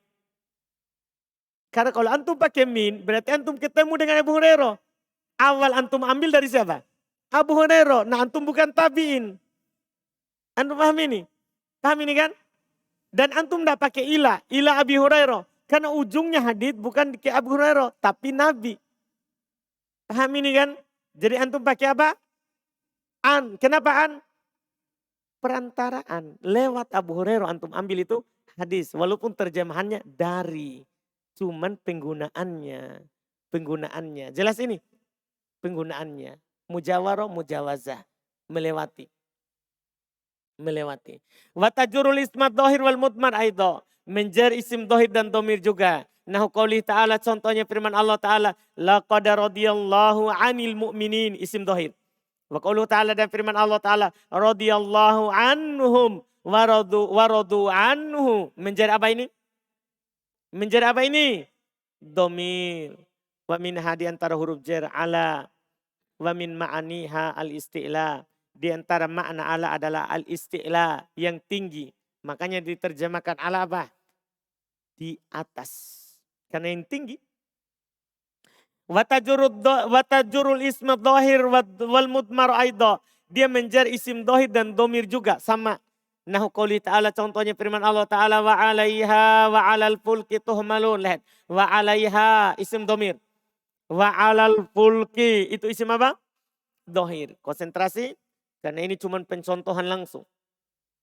Karena kalau antum pakai min, berarti antum ketemu dengan Abu Hurairah. Awal antum ambil dari siapa? Abu Hurairah. Nah antum bukan tabi'in. Antum paham ini? Paham ini kan? Dan antum tidak pakai ilah Abi Hurairah. Karena ujungnya hadits bukan ke Abu Hurairah, tapi Nabi. Paham ini kan? Jadi antum pakai apa? An. Kenapa an? Perantaraan. Lewat Abu Hurairah antum ambil itu hadis. Walaupun terjemahannya dari. Cuman penggunaannya. Penggunaannya. Jelas ini? Penggunaannya. Mujawarah, mujawazah. Melewati. Melewati. Watajurul ismat dohir wal mutmar aidha. Menjer isim dohir dan domir juga. Nahu qauli ta'ala contohnya firman Allah Ta'ala. Laqad radiyallahu anil mu'minin. Isim dohir. Wa qaulu ta'ala dan firman Allah Ta'ala. Radiyallahu anhum. Waradu anhu. Menjer apa ini? Menjer apa ini? Domir. Wa minha di antara huruf jar ala. Wa min ma'aniha al-isti'la. Di antara makna ala adalah al-isti'la yang tinggi. Makanya diterjemahkan ala apa? Di atas. Karena yang tinggi. Watajurul isma dohir wal mudmar aidha. Dia menjar isim dohir dan domir juga sama. Nahu qouli ta'ala contohnya firman Allah Ta'ala wa 'alaiha wa 'alal fulki tuhmalun. Lihat. Wa 'alaiha isim domir. Wa 'alal fulki itu isim apa? Dohir. Konsentrasi. Karena ini cuma pencontohan langsung.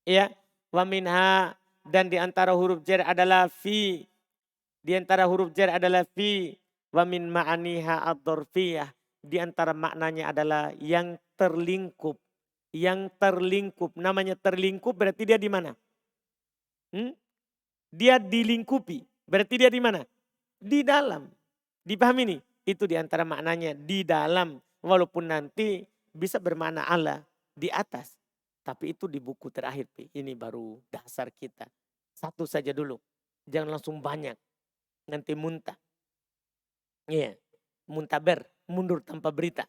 Ya. Wa minha dan di antara huruf jar adalah fi. Di antara huruf jar adalah fi. Wa min ma'aniha ad-dorfiyah. Di antara maknanya adalah yang terlingkup. Yang terlingkup. Namanya terlingkup berarti dia di mana? Dia dilingkupi. Berarti dia di mana? Di dalam. Dipahami nih? Itu di antara maknanya di dalam. Walaupun nanti bisa bermakna Allah di atas. Tapi itu di buku terakhir. Ini baru dasar kita. Satu saja dulu. Jangan langsung banyak. Nanti muntah. Iya. Muntaber. Mundur tanpa berita.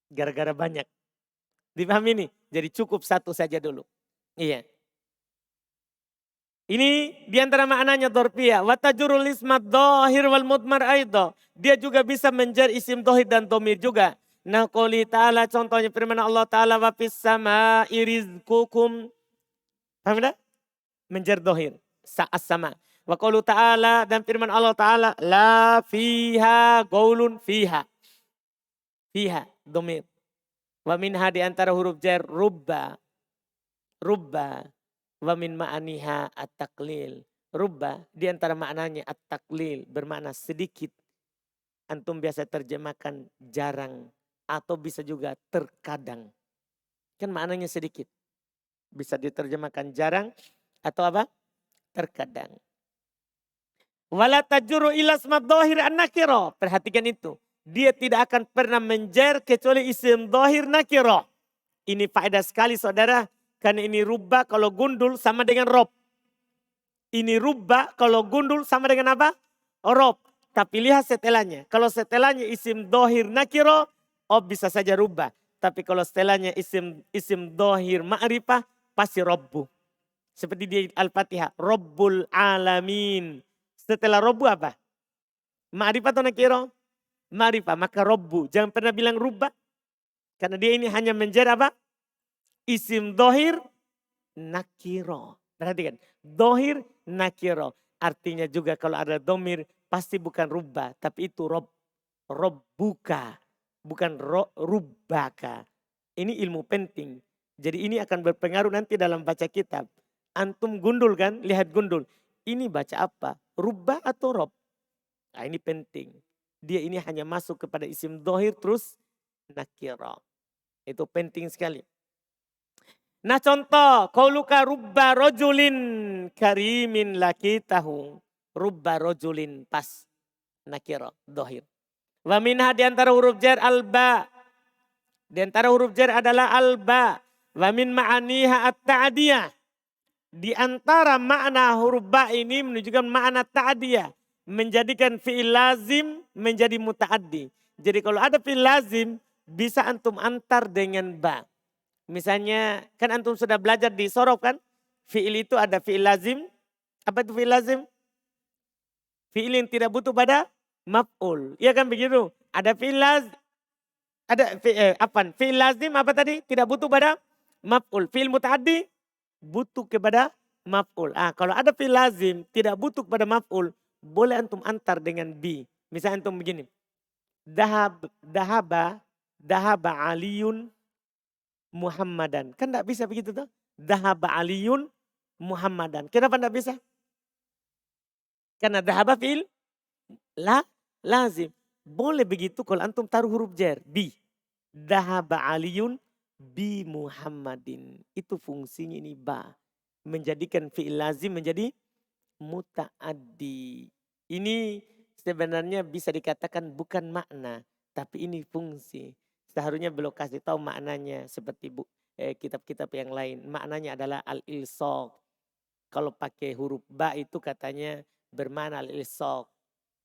Gara-gara banyak. Dipahami nih? Jadi cukup satu saja dulu. Iya. Ini diantara maknanya dorpiyah. Watajurul ismat dohir wal mudmar aidha. Dia juga bisa menjar isim dohir dan domir juga. Nah qouli ta'ala contohnya firman Allah Ta'ala wa fis sama'i rizqukum. Paham tidak? Menjar dohir. Sa'as sama. Wa qaulu ta'ala dan firman Allah Ta'ala. La fiha gaulun fiha. Fiha domir. Wa minha di antara huruf jar rubba. Rubba. Wa min ma'aniha at-taqlil. Rubba di antara maknanya at-taqlil. Bermakna sedikit. Antum biasa terjemahkan jarang. Atau bisa juga terkadang. Kan maknanya sedikit. Bisa diterjemahkan jarang. Atau apa? Terkadang. Wala tajuru ila isma dhahir an-nakira. Perhatikan itu. Dia tidak akan pernah menjer kecuali isim dhahir nakira. Ini faedah sekali saudara. Karena ini rubba kalau gundul sama dengan rob. Ini rubba kalau gundul sama dengan apa? Rob. Tapi lihat setelahnya. Kalau setelahnya isim dhahir nakira. Oh bisa saja rubba. Tapi kalau setelahnya isim dohir ma'rifah pasti Rabbu. Seperti di Al-Fatihah. Rabbul alamin. Setelah Rabbu apa? Ma'rifah atau nakiro? Ma'rifah. Maka Rabbu. Jangan pernah bilang rubah. Karena dia ini hanya menjadi apa? Isim dohir nakiro. Perhatikan. Dohir nakiro. Artinya juga kalau ada domir pasti bukan rubah. Tapi itu rob. Robbuka. Bukan rubbaka. Ini ilmu penting. Jadi ini akan berpengaruh nanti dalam baca kitab. Antum gundul kan? Lihat gundul. Ini baca apa? Rubbah atau rob? Nah ini penting. Dia ini hanya masuk kepada isim dohir terus nakiro. Itu penting sekali. Nah contoh. Qauluka rubba rojulin karimin lakitahu. Rubba rojulin pas. Nakiro. Dohir. Wa minha diantara huruf jar al-ba. Di antara huruf jar adalah al-ba. Wa min ma'aniha at-ta'diyah. Di antara makna huruf ba ini menunjukkan makna ta'diyah. Menjadikan fi'il lazim menjadi muta'addi. Jadi kalau ada fi'il lazim bisa antum antar dengan ba. Misalnya kan antum sudah belajar di sorof kan. Fi'il itu ada fi'il lazim. Apa itu fi'il lazim? Fi'il yang tidak butuh pada maf'ul. Iya kan begitu? Ada fi'il lazim. Fi'il lazim apa tadi? Tidak butuh pada maf'ul. Fi'il muta'addi butuh kepada maf'ul. Kalau ada fi'il lazim tidak butuh kepada maf'ul, boleh antum antar dengan bi. Misalnya antum begini. Dahaba aliyun Muhammadan. Kan tidak bisa begitu tuh. Dahaba aliyun Muhammadan. Kenapa tidak bisa? Karena dahaba fi'il lazim. Boleh begitu kalau antum taruh huruf jar. Bi. Dahaba aliyun bi Muhammadin. Itu fungsinya ini ba. Menjadikan fi'il lazim menjadi muta'addi. Ini sebenarnya bisa dikatakan bukan makna. Tapi ini fungsi. Seharusnya belum kasih tahu maknanya. Seperti kitab-kitab yang lain. Maknanya adalah al-ilsaq. Kalau pakai huruf ba itu katanya bermakna al-ilsaq.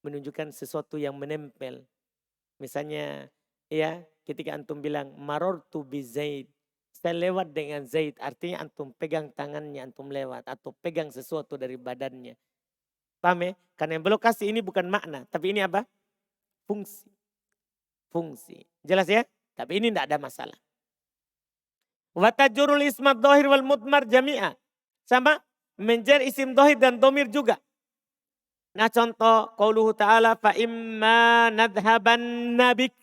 Menunjukkan sesuatu yang menempel. Misalnya ya ketika antum bilang marortu bi Zaid. Saya lewat dengan Zaid. Artinya antum pegang tangannya antum lewat. Atau pegang sesuatu dari badannya. Paham ya? Karena yang belum kasih ini bukan makna. Tapi ini apa? Fungsi. Fungsi. Jelas ya? Tapi ini tidak ada masalah. Watajurul ismat dohir wal mutmar jami'a. Sama. Menjadi isim dohir dan domir juga. Nah contoh qauluhu ta'ala fa imma nadhaban nabik.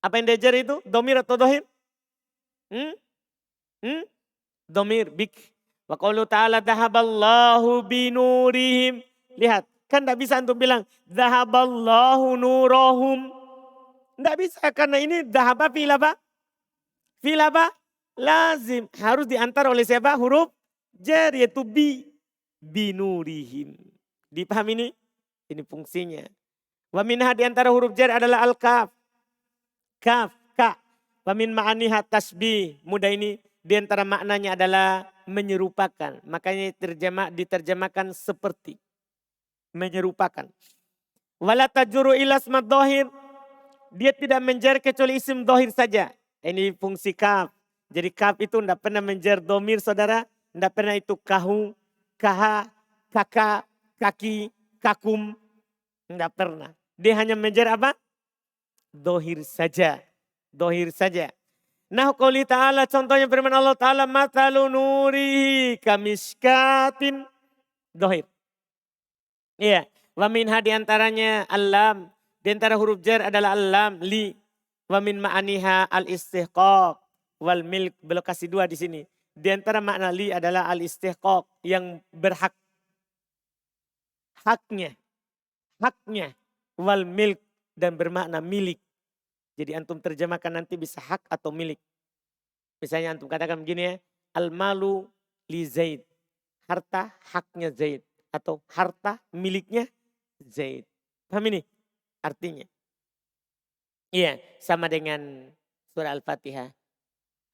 Apa yang diajar itu? Domir atau dohir? Domir bik. Wa qauluhu ta'ala dhahaballahu binurihim. Lihat, kan tidak bisa antum bilang dhahaballahu nurahum. Tidak bisa karena ini dhahaba fi'il apa? Fi'il apa? Lazim. Harus diantar oleh siapa? Huruf jar yaitu bi. Binurihim. Dipahami ini? Ini fungsinya. Wa minha di antara huruf jar adalah al-kaf. Kaf, ka. Wa min ma'aniha tasbih. Mudah ini di antara maknanya adalah menyerupakan. Makanya diterjemahkan seperti. Menyerupakan. Wala tajuru ila ismat dohir. Dia tidak menjar kecuali isim dohir saja. Ini fungsi kaf. Jadi kaf itu tidak pernah menjar domir saudara. Tidak pernah itu kahu, kaha, kakak, kaki, kakum. Tidak pernah. Dia hanya menjar apa? Dohir saja. Dohir saja. Nah qouli ta'ala contohnya firman Allah Ta'ala. Matalu nurihi kamiskatin. Dohir. Iya. Wa minha diantaranya al-lam. Di antara huruf jar adalah al-lam, li. Wa min ma'aniha al-istihqaq wal milk. Belum kasih dua di sini. Di antara makna li adalah al-istihqaq yang berhak. Haknya. Haknya. Wal milk dan bermakna milik. Jadi antum terjemahkan nanti bisa hak atau milik. Misalnya antum katakan begini ya. Al-malu li Zaid. Harta haknya Zaid. Atau harta miliknya Zaid. Paham ini? Artinya. Iya, sama dengan surah Al-Fatihah.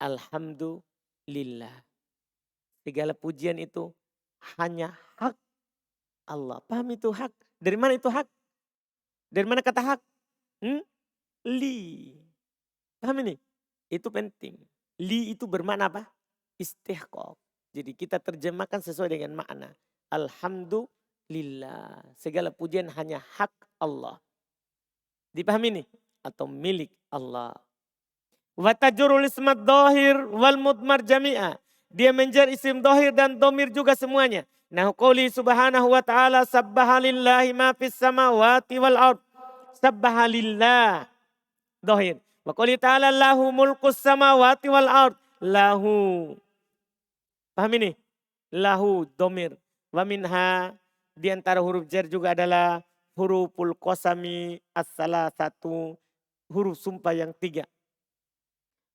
Alhamdulillah. Segala pujian itu hanya hak Allah. Paham itu hak? Dari mana itu hak? Dari mana kata hak? Li. Paham ini? Itu penting. Li itu bermakna apa? Istihqaq. Jadi kita terjemahkan sesuai dengan makna. Alhamdulillah. Segala pujian hanya hak Allah. Dipahami nih? Atau milik Allah. Wa tajurul ismat dohir wal mudmar jami'a. Dia menjar isim dohir dan domir juga semuanya. Nah qouli subhanahu wa ta'ala sabbahalillahi ma fis samawati wal ard. Sabbahalillah. Dohir. Wa qouli ta'ala lahu mulkus samawati wal ard. Lahu. Paham ini? Lahu domir. Wa minha di antara huruf jar juga adalah huruful qasami as-salah satu. Huruf sumpah yang 3.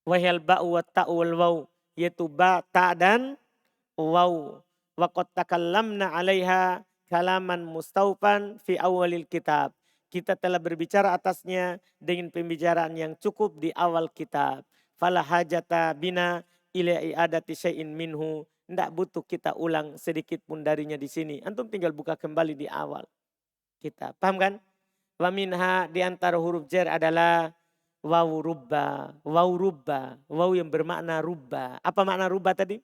Wahal ba'u wa ta'u wal waw. Yaitu ba, ta dan waw. Wa qad takallamna 'alaiha kalaman mustaufan fi awalil kitab. Kita telah berbicara atasnya dengan pembicaraan yang cukup di awal kitab. Fala hajata bina ila i'adati syai'in minhu. Tidak butuh kita ulang sedikit pun darinya di sini. Antum tinggal buka kembali di awal kita. Paham kan? Wa minha di antara huruf jar adalah waw rubba. Waw rubba. Waw yang bermakna rubba. Apa makna rubba tadi?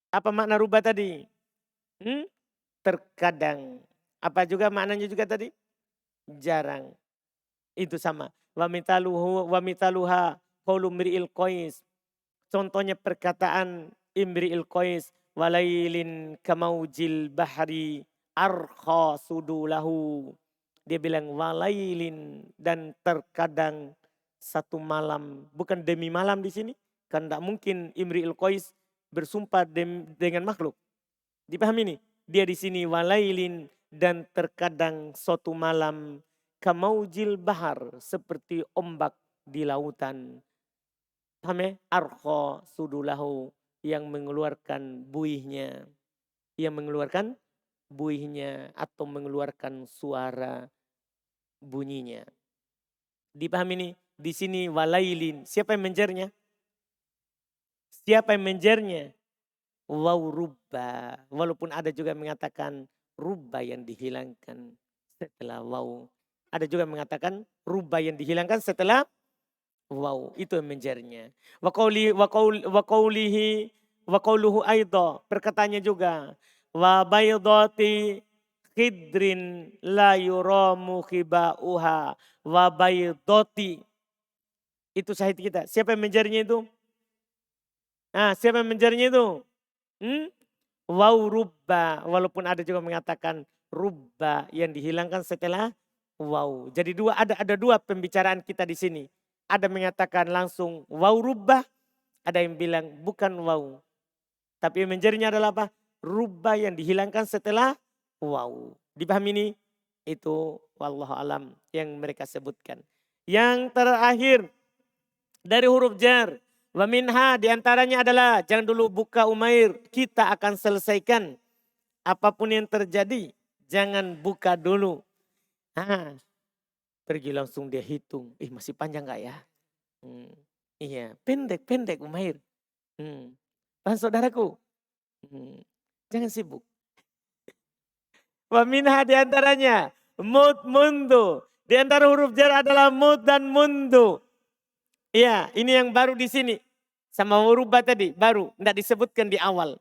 Apa makna rubba tadi? Terkadang. Apa juga maknanya juga tadi? Jarang. Itu sama. Wa mitaluha qaulu mri'il qais. Contohnya perkataan Imri'il Qais walailin kamaujil bahri arkha sudulahu. Dia bilang walailin dan terkadang satu malam, bukan demi malam di sini, kan tidak mungkin Imri'il Qais bersumpah dengan makhluk. Dipahami nih? Dia di sini walailin dan terkadang suatu malam kamaujil bahar seperti ombak di lautan. Paham ya? Arkha sudulahu. Yang mengeluarkan buihnya. Yang mengeluarkan buihnya atau mengeluarkan suara bunyinya. Dipahami nih? Di sini walailin. Siapa yang menjernya? Siapa yang menjernya? Waw rubba. Walaupun ada juga mengatakan rubba yang dihilangkan setelah waw. Ada juga mengatakan rubba yang dihilangkan setelah wow, itu yang menjarnya. Wa qawluhu aidha, perkataannya juga. Wa baydati khidrin la yuramu khibauha. Wa baydati. Itu syahid kita. Siapa yang menjarnya itu? Siapa yang menjarnya itu? Waw rubba. Walaupun ada juga mengatakan rubba yang dihilangkan setelah wow. Jadi ada dua pembicaraan kita di sini. Ada mengatakan langsung waw rubbah. Ada yang bilang bukan waw. Tapi yang menjadinya adalah apa? Rubbah yang dihilangkan setelah waw. Dipahami ini? Itu wallahu alam yang mereka sebutkan. Yang terakhir dari huruf jar. Wa minha diantaranya adalah jangan dulu buka Umair. Kita akan selesaikan apapun yang terjadi. Jangan buka dulu. Pergi langsung dia hitung. Masih panjang gak ya? Iya, pendek Umair. Paham saudaraku? Jangan sibuk. Wa minha diantaranya. Mud mundu. Di antara huruf jar adalah mud dan mundu. Iya, ini yang baru di sini. Sama huruf tadi, baru. Tidak disebutkan di awal.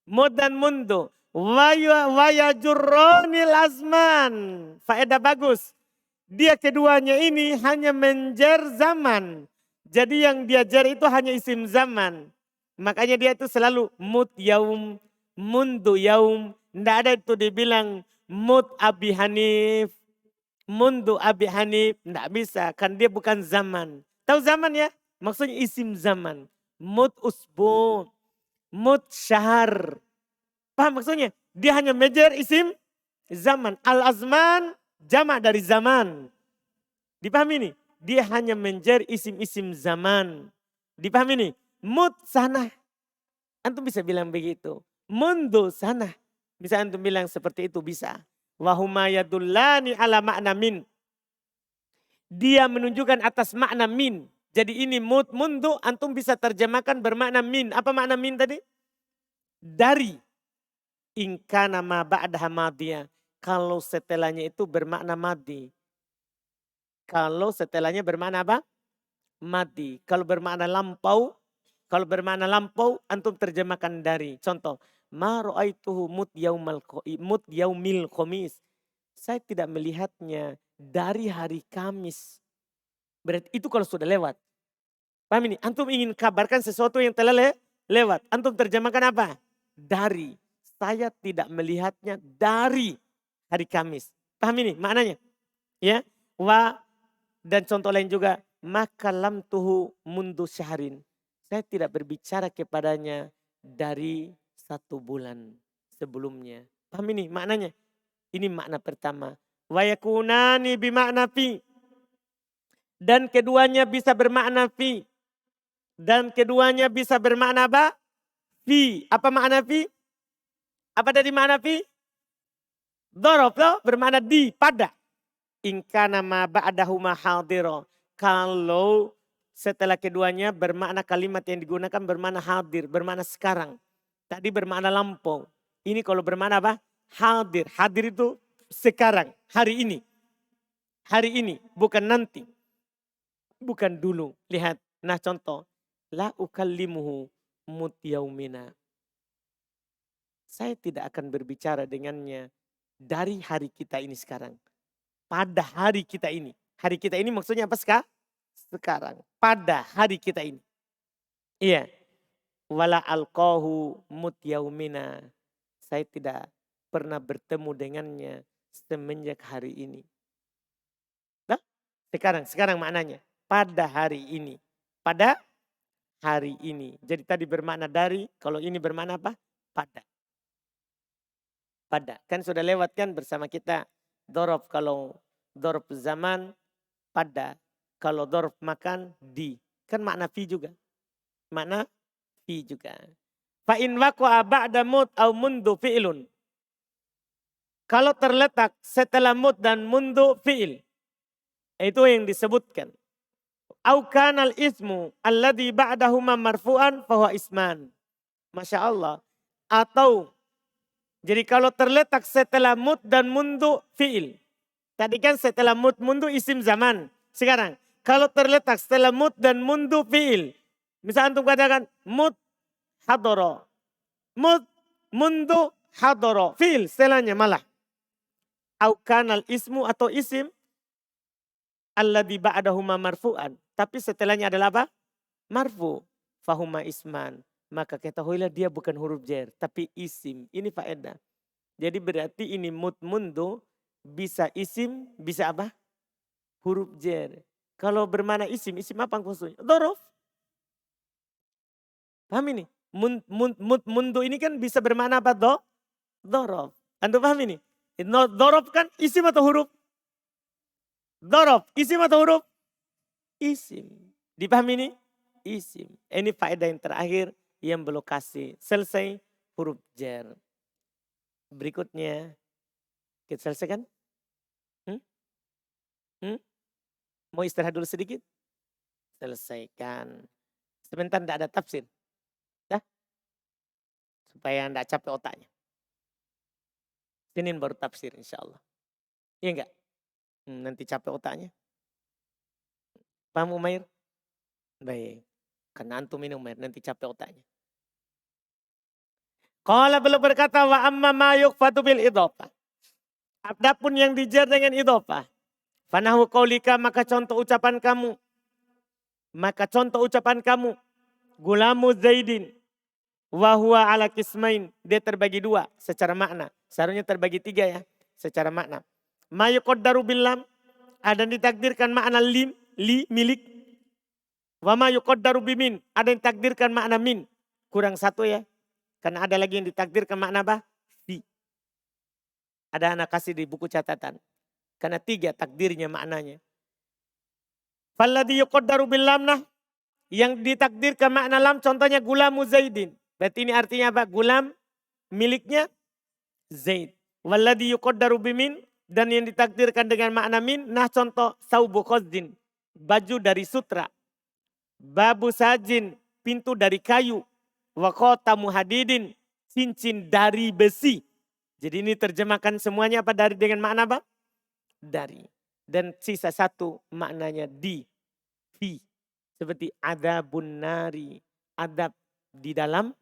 Mud dan mundu. Waya jurronil azman. Faedah bagus. Dia keduanya ini hanya menjar zaman. Jadi yang dia jar itu hanya isim zaman. Makanya dia itu selalu mut yaum, mundu yaum. Tidak ada itu dibilang mut Abi Hanif, mundu Abi Hanif. Tidak bisa, kan dia bukan zaman. Tahu zaman ya? Maksudnya isim zaman. Mut usbu, mut syahar. Paham maksudnya? Dia hanya menjar isim zaman. Al-azman jamak dari zaman. Dipahami nih? Dia hanya menjar isim-isim zaman. Dipahami nih? Mut sana. Antum bisa bilang begitu. Mundu sana. Bisa antum bilang seperti itu bisa. Wahuma yadullani ala makna min. Dia menunjukkan atas makna min. Jadi ini mundu antum bisa terjemahkan bermakna min. Apa makna min tadi? Dari. Ingkana ma ba'daha madiyah. Kalau setelahnya itu bermakna madi. Kalau setelahnya bermakna apa? mati. Kalau bermakna lampau, antum terjemahkan dari. Contoh, ma ra'aituhu mut yaumil khomis. Saya tidak melihatnya dari hari Kamis. Berarti itu kalau sudah lewat. Paham ini? Antum ingin kabarkan sesuatu yang telah lewat. Antum terjemahkan apa? Dari. Saya tidak melihatnya dari hari Kamis. Paham ini maknanya? Ya. Dan contoh lain juga. Maka lam tuhu mundu syahrin. Saya tidak berbicara kepadanya dari 1 bulan sebelumnya. Paham ini maknanya? Ini makna pertama. Wa yakunani bimakna fi. Dan keduanya bisa bermakna fi. Dan keduanya bisa bermakna apa? Fi. Apa makna fi? Apa dari makna fi? Dorob loh, bermakna di, pada. Ingkana ma ba'dahuma hadiro. Kalau setelah keduanya bermakna kalimat yang digunakan bermakna hadir, bermakna sekarang. Tadi bermakna lampau. Ini kalau bermakna apa? Hadir. Hadir itu sekarang, hari ini. Hari ini, bukan nanti. Bukan dulu. Lihat, nah contoh. La ukallimuhu mutyaumina. Saya tidak akan berbicara dengannya dari hari kita ini sekarang. Pada hari kita ini. Hari kita ini maksudnya apa sekarang? Pada hari kita ini. Iya. Wala alqahu mutyaumina. Saya tidak pernah bertemu dengannya semenjak hari ini. Nah, sekarang maknanya. Pada hari ini. Pada hari ini. Jadi tadi bermakna dari, kalau ini bermakna apa? Pada. Pada. Kan sudah lewat kan bersama kita. Dorob kalau dorob zaman, pada. Kalau dorob makan, di. Kan makna fi juga. Makna fi juga. Fa'in waqa'a ba'da mut au mundu fi'ilun. Kalau terletak setelah mut dan mundu fi'il. Itu yang disebutkan. Au kanal ismu alladhi ba'dahuma marfu'an fahuwa isman. Masya Allah. Atau jadi kalau terletak setelah mut dan mundu fi'il. Tadi kan setelah mut mundu isim zaman. Sekarang kalau terletak setelah mut dan mundu fi'il. Misal antum katakan mut hadoro. Mut mundu hadoro. Fi'il setelahnya malah. Au kanal ismu atau isim alladhi ba'dahuma marfu'an. Tapi setelahnya adalah apa? Marfu. Fahuma isman. Maka ketahuilah dia bukan huruf jer. Tapi isim. Ini faedah. Jadi berarti ini mut mundu. Bisa isim. Bisa apa? Huruf jer. Kalau bermana isim. Isim apa maksudnya? Dorof. Paham ini? Mut mundu ini kan bisa bermakna apa? Dorof. Anda paham ini? Dorof kan isim atau huruf? Dorof. Isim atau huruf? Isim. Dipahami ini? Isim. Ini faedah yang terakhir yang berlokasi. Selesai huruf jar. Berikutnya. Kita selesaikan? Mau istirahat dulu sedikit? Selesaikan. Sebentar tidak ada tafsir. Ya? Supaya tidak capek otaknya. Senin baru tafsir insya Allah. Iya enggak? Nanti capek otaknya. Paham Umair? Baik. Karena antum ini Umair, nanti capek otaknya. Qala beliau berkata wa amma ma yuqfatu bil idhofah. Adapun yang dijar dengan idhofah. Fanahu qaulika maka contoh ucapan kamu. Gulamu Zaidin. Wahuwa ala kismain. Dia terbagi 2 secara makna. Seharusnya terbagi 3 ya. Secara makna. Ma yuqaddaru bil lam. Ada yang ditakdirkan makna lim. Li milik. Wa ma yuqaddaru bimin. Ada yang ditakdirkan makna min. Kurang 1 ya. Karena ada lagi yang ditakdirkan makna apa? Fi. Ada anak kasih di buku catatan. Karena 3 takdirnya maknanya. Falladhi yuqaddaru bil lamnah. Yang ditakdirkan makna lam contohnya gulamu Zaidin. Berarti ini artinya apa? Gulam miliknya Zaid. Walladhi yuqaddaru bimin. Dan yang ditakdirkan dengan makna min. Nah contoh saubu khozdin. Baju dari sutra. Babu sajin. Pintu dari kayu. Wa khotamu hadidin. Cincin dari besi. Jadi ini terjemahkan semuanya apa dari dengan makna apa? Dari. Dan sisa 1 maknanya di. Fi. Seperti adzabun nari, adab di dalam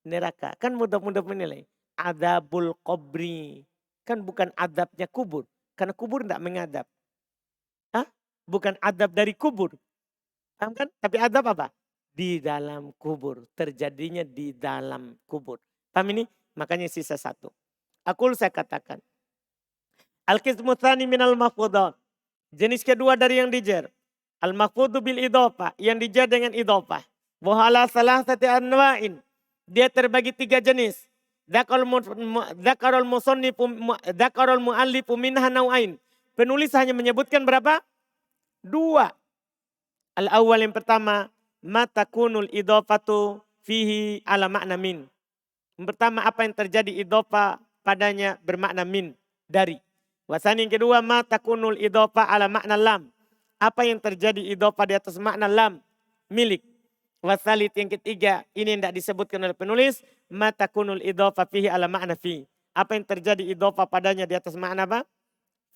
neraka. Kan mudah-mudah menilai. Adzabul qabri. Kan bukan adabnya kubur. Karena kubur tidak mengadab. Hah? Bukan adab dari kubur. Paham kan? Tapi adab apa? Di dalam kubur. Terjadinya di dalam kubur. Paham ini? Makanya sisa satu. Saya katakan. Al-qismu tsani minal mahfudat. Jenis kedua dari yang dijar. Al-mahfudu bil idhofah. Yang dijar dengan idhofah. Wahala salah satu anwa'in. Dia terbagi 3 jenis. Dzakarul mu'allifu minha naw'ain. Penulis hanya menyebutkan berapa? 2. Al-awwal yang pertama. Mata kunul idhofatu fihi ala makna min. Yang pertama apa yang terjadi idhofah padanya bermakna min. Dari. Wasani yang kedua mata kunul idhofah ala makna lam. Apa yang terjadi idhofah di atas makna lam. Milik. Wasalit yang ketiga, ini yang tidak disebutkan oleh penulis. Mata kunul idhofah fihi ala makna fi. Apa yang terjadi idhofah padanya di atas makna apa?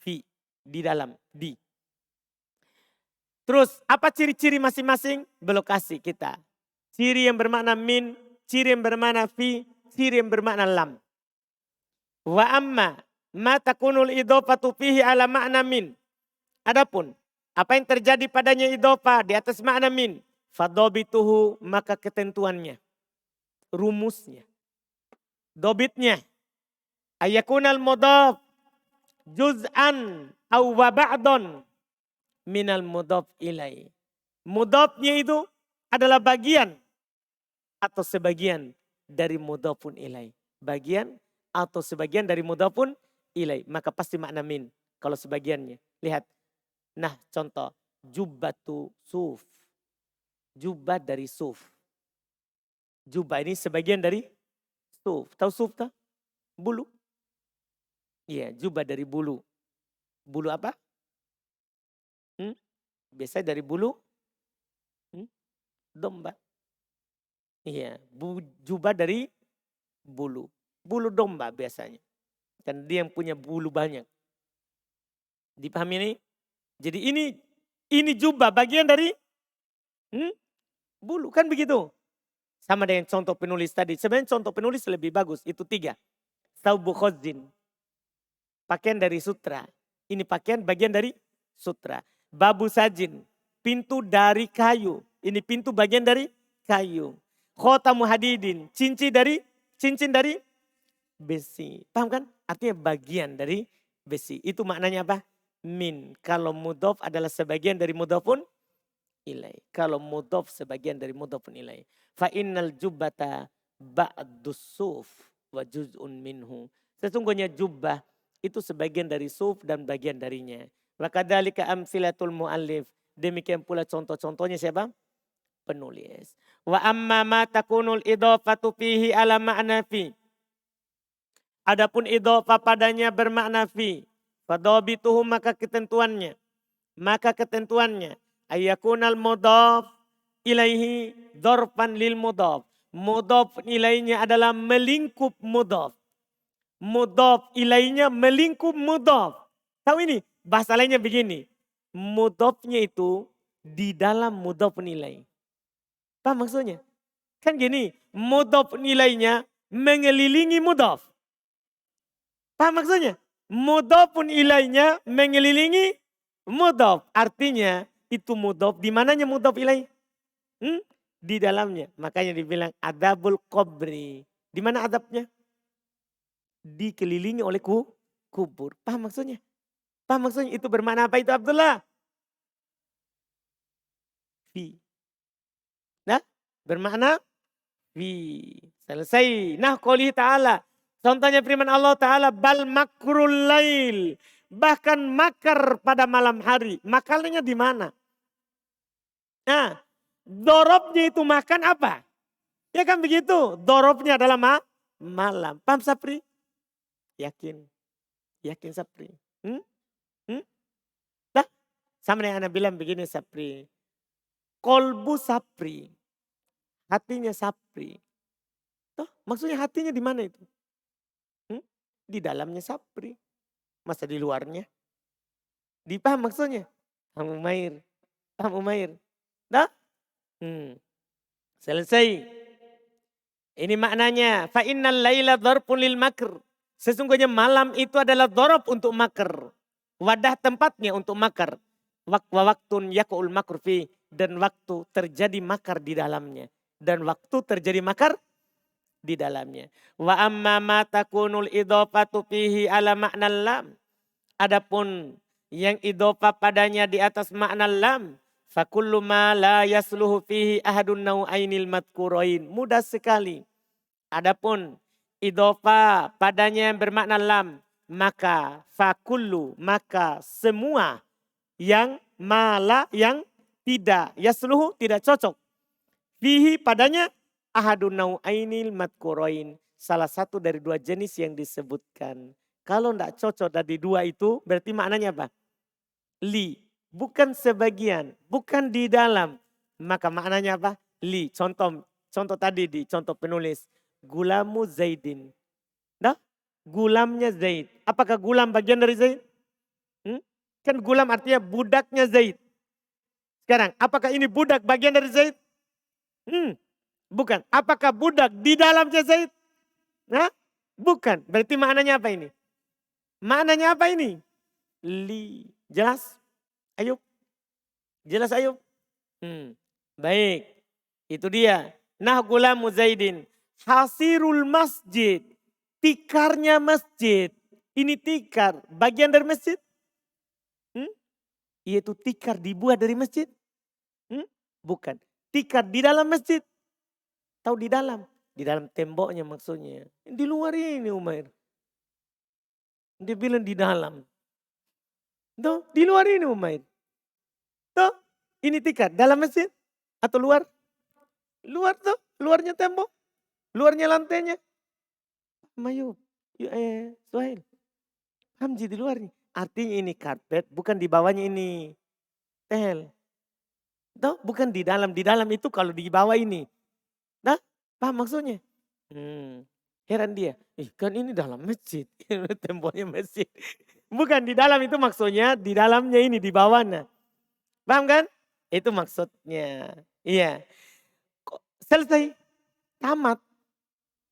Fi. Di dalam. Di. Terus apa ciri-ciri masing-masing? Belokasi kita. Ciri yang bermakna min, ciri yang bermakna fi, ciri yang bermakna lam. Wa amma mata kunul idhofatu fihi ala makna min. Adapun apa yang terjadi padanya idhofah di atas makna min. Fadobituhu maka ketentuannya. Rumusnya. Dobitnya. Ayakunal mudhaf juz'an au wa ba'don minal mudhaf ilai. Mudhafnya itu adalah bagian atau sebagian dari mudhafun ilai. Bagian atau sebagian dari mudhafun ilai. Maka pasti makna min. Kalau sebagiannya. Lihat. Nah contoh. Jubbatu suf. Jubah dari suf. Jubah ini sebagian dari suf. Tahu suf tak? Bulu. Iya, jubah dari bulu. Bulu apa? Biasanya dari bulu domba. Iya, jubah dari bulu. Bulu domba biasanya. Dan dia yang punya bulu banyak. Dipahami ini? Jadi ini jubah bagian dari bulu. Kan begitu. Sama dengan contoh penulis tadi. Sebenarnya contoh penulis lebih bagus. Itu 3. Thawbu khodzin. Pakaian dari sutra. Ini pakaian bagian dari sutra. Babu sajin. Pintu dari kayu. Ini pintu bagian dari kayu. Khotamu hadidin. Cincin dari besi. Paham kan? Artinya bagian dari besi. Itu maknanya apa? Min. Kalau mudhof adalah sebagian dari mudhofun ilai. Kalau mudhof sebagian dari mudhofun ilai. Fa innal jubbata ba'dus suf wa juz'un minhu. Sesungguhnya jubbah itu sebagian dari suf dan bagian darinya. Wa kadzalika amsilatul muallif. Demikian pula contoh-contohnya siapa? Penulis. Wa amma ma takunul idhofatu fihi ala ma'na fi. Adapun idhofah padanya bermakna fi. Fadhabituhu maka ketentuannya. Ayakunal mudhaf ilaihi dzarfan lil mudhaf. Mudhaf ilainya adalah melingkup mudhaf. Mudhaf ilainya melingkup mudhaf. Tahu ini? Bahasa lainnya begini. Mudhafnya itu di dalam mudhaf ilai. Paham maksudnya? Kan gini, mudhaf ilainya mengelilingi mudhaf. Paham maksudnya? Mudhafun ilainya mengelilingi mudhaf. Artinya itu mudhaf. Di mananya mudhaf ilaih? Di dalamnya. Makanya dibilang adabul qabri. Di mana adabnya? Dikelilingi oleh kubur. Paham maksudnya? Paham maksudnya? Itu bermakna apa itu Abdullah? Fi. Nah, bermakna fi. Selesai. Nah, qouli ta'ala. Contohnya firman Allah Ta'ala. Bal makrul lail. Bahkan makar pada malam hari. Makalnya di mana? Nah, dorobnya itu makan apa? Ya kan begitu. Dorobnya adalah malam. Paham Sapri? Yakin. Yakin Sapri. Nah, sama yang Anda bilang begini Sapri. Kolbu Sapri. Hatinya Sapri. Toh, maksudnya hatinya di mana itu? Di dalamnya Sapri. Masa di luarnya? Dipaham maksudnya? Paham Umair. Nah, Hmm, selesai. Ini maknanya. Fa innal laila dzarfun lil makr. Sesungguhnya malam itu adalah dzaraf untuk makr. Wadah tempatnya untuk makar. Wa waktun yakul makr fi. Dan waktu terjadi makar di dalamnya. Dan waktu terjadi makar di dalamnya. Wa amma ma takunul idhofatu fihi ala makna lam. Adapun yang idhofa padanya di atas makna lam. Fakullu ma la yasluhu fihi ahadun nau'ainil madkurain. Mudah sekali. Adapun idhofa padanya yang bermakna lam. Maka fakullu, maka semua yang mala, yang tidak. Yasluhu, tidak cocok. Fihi padanya ahadun nau'ainil madkurain. Salah satu dari dua jenis yang disebutkan. Kalau tidak cocok dari dua itu berarti maknanya apa? Li, bukan sebagian, bukan di dalam. Maka maknanya apa? Li, contoh tadi di contoh penulis. Gulamu Zaidin. Nah, gulamnya Zaid. Apakah gulam bagian dari Zaid? Kan gulam artinya budaknya Zaid. Sekarang, apakah ini budak bagian dari Zaid? Bukan. Apakah budak di dalamnya Zaid? Nah, bukan. Berarti maknanya apa ini? Maknanya apa ini? Li. Jelas? Ayub? Jelas Ayub? Baik. Itu dia. Nah gulamu Zaidin. Hasirul masjid. Tikarnya masjid. Ini tikar. Bagian dari masjid? Yaitu tikar dibuat dari masjid? Bukan. Tikar di dalam masjid. Tahu di dalam? Di dalam temboknya maksudnya. Di luar ini Umair. Dia bilang di dalam. Tuh, di luar ini Umair. Tuh, ini tikar. Dalam masjid? Atau luar? Luar tuh. Luarnya tembok. Luarnya lantainya. Mayub. Suhail. Hamji di luar nih. Artinya ini karpet. Bukan di bawahnya ini. Tel. Tuh, bukan di dalam. Di dalam itu kalau di bawah ini. Nah, paham maksudnya? Heran dia. Kan ini dalam masjid. Temboknya masjid. Bukan di dalam itu maksudnya. Di dalamnya ini, di bawahnya. Paham kan? Itu maksudnya. Iya. Selesai. Tamat.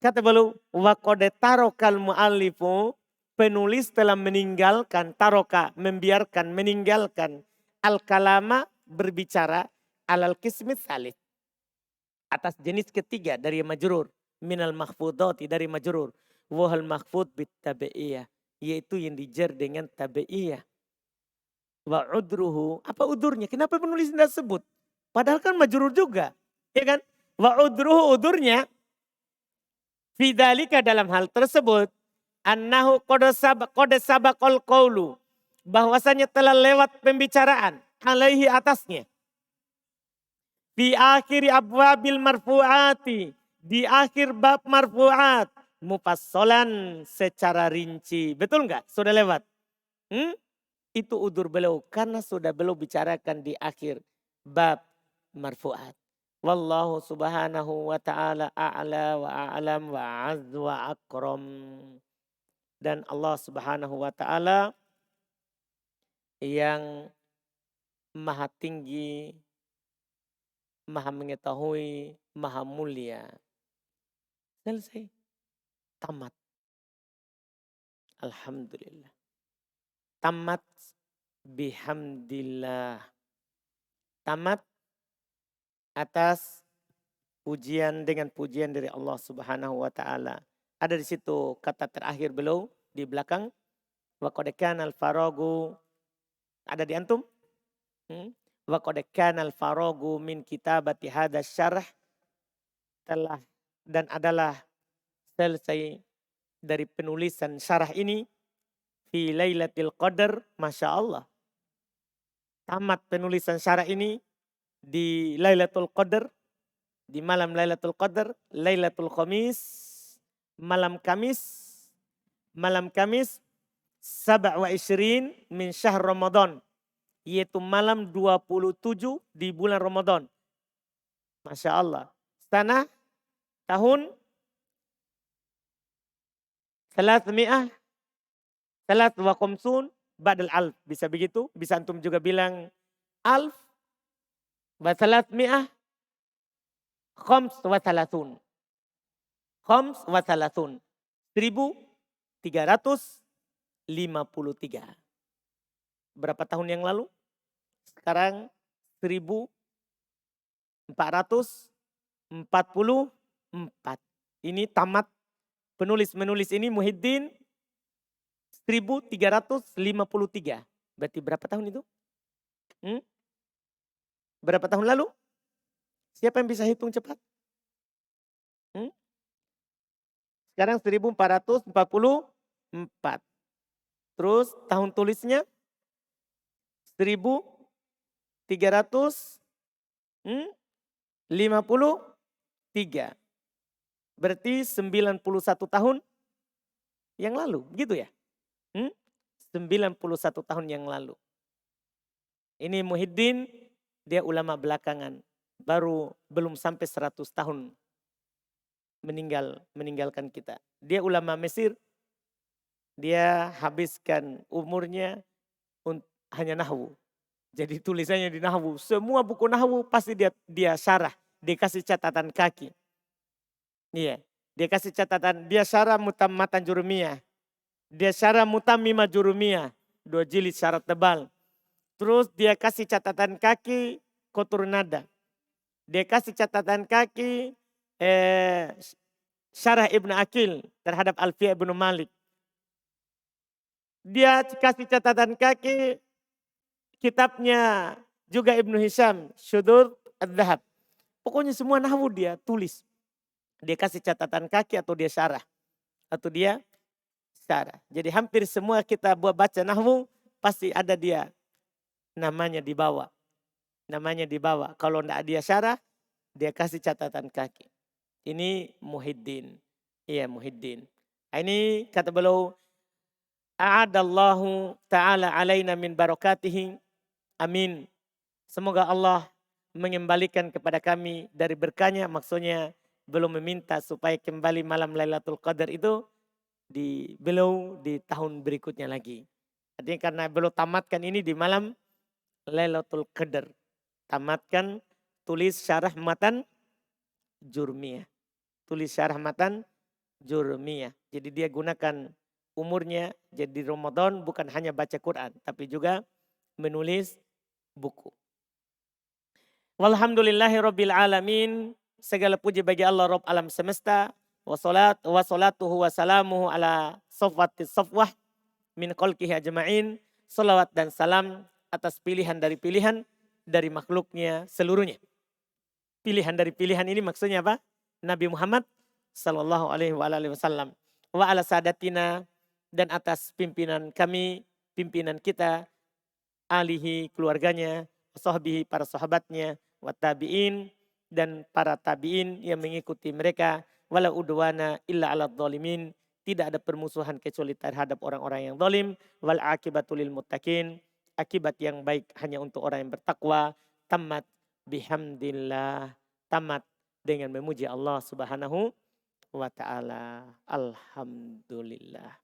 Kata beliau. Wa qad tarokal mu'allifu. Penulis telah meninggalkan. Taroka. Membiarkan. Meninggalkan. Al-kalama. Berbicara. Alal kismis salih. Atas jenis ketiga dari majrur. Minal mahfudati dari majrur. Wahal mahfud bit tabi'iyah. Yaitu yang dijer dengan tabi'iyah. Wa udruhu. Apa udurnya? Kenapa penulis tidak sebut? Padahal kan majrur juga. Ya kan? Wa udruhu udurnya. Fidalika dalam hal tersebut. Annahu qad sabaqal qawlu. Bahwasanya telah lewat pembicaraan. Alaihi atasnya. Fi akhiri abwabil marfu'ati. Di akhir bab marfu'at. Mufassalan secara rinci. Betul enggak? Sudah lewat? Itu udur beliau. Karena sudah beliau bicarakan di akhir bab marfu'at. Wallahu subhanahu wa ta'ala a'la wa a'lam wa azz wa akram. Dan Allah subhanahu wa ta'ala yang maha tinggi, maha mengetahui, maha mulia. Selesai. Tamat. Alhamdulillah. Tamat bihamdillah. Tamat atas pujian dengan pujian dari Allah Subhanahu wa taala. Ada di situ kata terakhir beliau di belakang. Wa qad kana al-faragu. Ada di antum? Wa qad kana al-faragu min kitabati hadza syarh. Telah dan adalah selesai dari penulisan syarah ini fi Lailatul Qadar, Masya Allah. Tamat penulisan syarah ini di Lailatul Qadar, di malam Lailatul Qadar, Lailatul Khamis, malam Kamis 27 min syahr Ramadan, yaitu malam 27 di bulan Ramadan. Masya Allah. Sana tahun 300 wa khamsun ba'dal alf. Bisa begitu? Bisa antum juga bilang alf wa 300 Khoms wa thalathun. Khoms wa thalathun. 1353. Berapa tahun yang lalu? Sekarang 1444. Ini tamat penulis-menulis ini Muhyiddin 1353. Berarti berapa tahun itu? Berapa tahun lalu? Siapa yang bisa hitung cepat? Sekarang 1444. Terus tahun tulisnya 1353. Berarti 91 tahun yang lalu, gitu ya? 91 tahun yang lalu. Ini Muhyiddin, dia ulama belakangan. Baru belum sampai 100 tahun meninggalkan kita. Dia ulama Mesir. Dia habiskan umurnya hanya nahwu. Jadi tulisannya di nahwu. Semua buku nahwu pasti dia syarah. Dia kasih catatan kaki. Iya. Dia kasih catatan. Dia syarah mutammatan jurumiyah. Dia syarah mutammimah jurumiyah. 2 jilid syarat tebal. Terus dia kasih catatan kaki kotur nada. Dia kasih catatan kaki syarah Ibn Aqil terhadap Alfiyah Ibn Malik. Dia kasih catatan kaki kitabnya juga Ibnu Hisham, Syudur Ad-Dhahab. Pokoknya semua nahwu dia tulis. Dia kasih catatan kaki atau dia syarah. Atau dia syarah. Jadi hampir semua kita buat baca nahwu pasti ada dia namanya di bawah. Namanya di bawah. Kalau tidak dia syarah, dia kasih catatan kaki. Ini Muhyiddin. Iya Muhyiddin. Ini kata beliau, A'adallahu ta'ala alaina min barakatihi. Amin. Semoga Allah mengembalikan kepada kami dari berkahnya. Maksudnya belum meminta supaya kembali malam Lailatul Qadar itu beliau di tahun berikutnya lagi. Artinya karena beliau tamatkan ini di malam Lailatul Qadar. Tamatkan tulis syarah matan jurmiyah. Tulis syarah matan jurmiyah. Jadi dia gunakan umurnya jadi Ramadan bukan hanya baca Quran. Tapi juga menulis buku. Walhamdulillahi rabbil alamin. Segala puji bagi Allah Rabb alam semesta. Wassalatuhu wassalamuhu ala sofwatis sofwah min khalqihi ajma'in. Salawat dan salam atas pilihan dari makhluknya seluruhnya. Pilihan dari pilihan ini maksudnya apa? Nabi Muhammad sallallahu alaihi wasallam. Wa ala sadatina, dan atas pimpinan kami, pimpinan kita, alihi keluarganya, sahbihi para sahabatnya, wa tabi'in dan para tabi'in yang mengikuti mereka, wala udwana illa ala dhalimin, tidak ada permusuhan kecuali terhadap orang-orang yang zalim, wal akibatul lil muttaqin, akibat yang baik hanya untuk orang yang bertakwa. Tamat bihamdillah, tamat dengan memuji Allah Subhanahu wa taala. Alhamdulillah.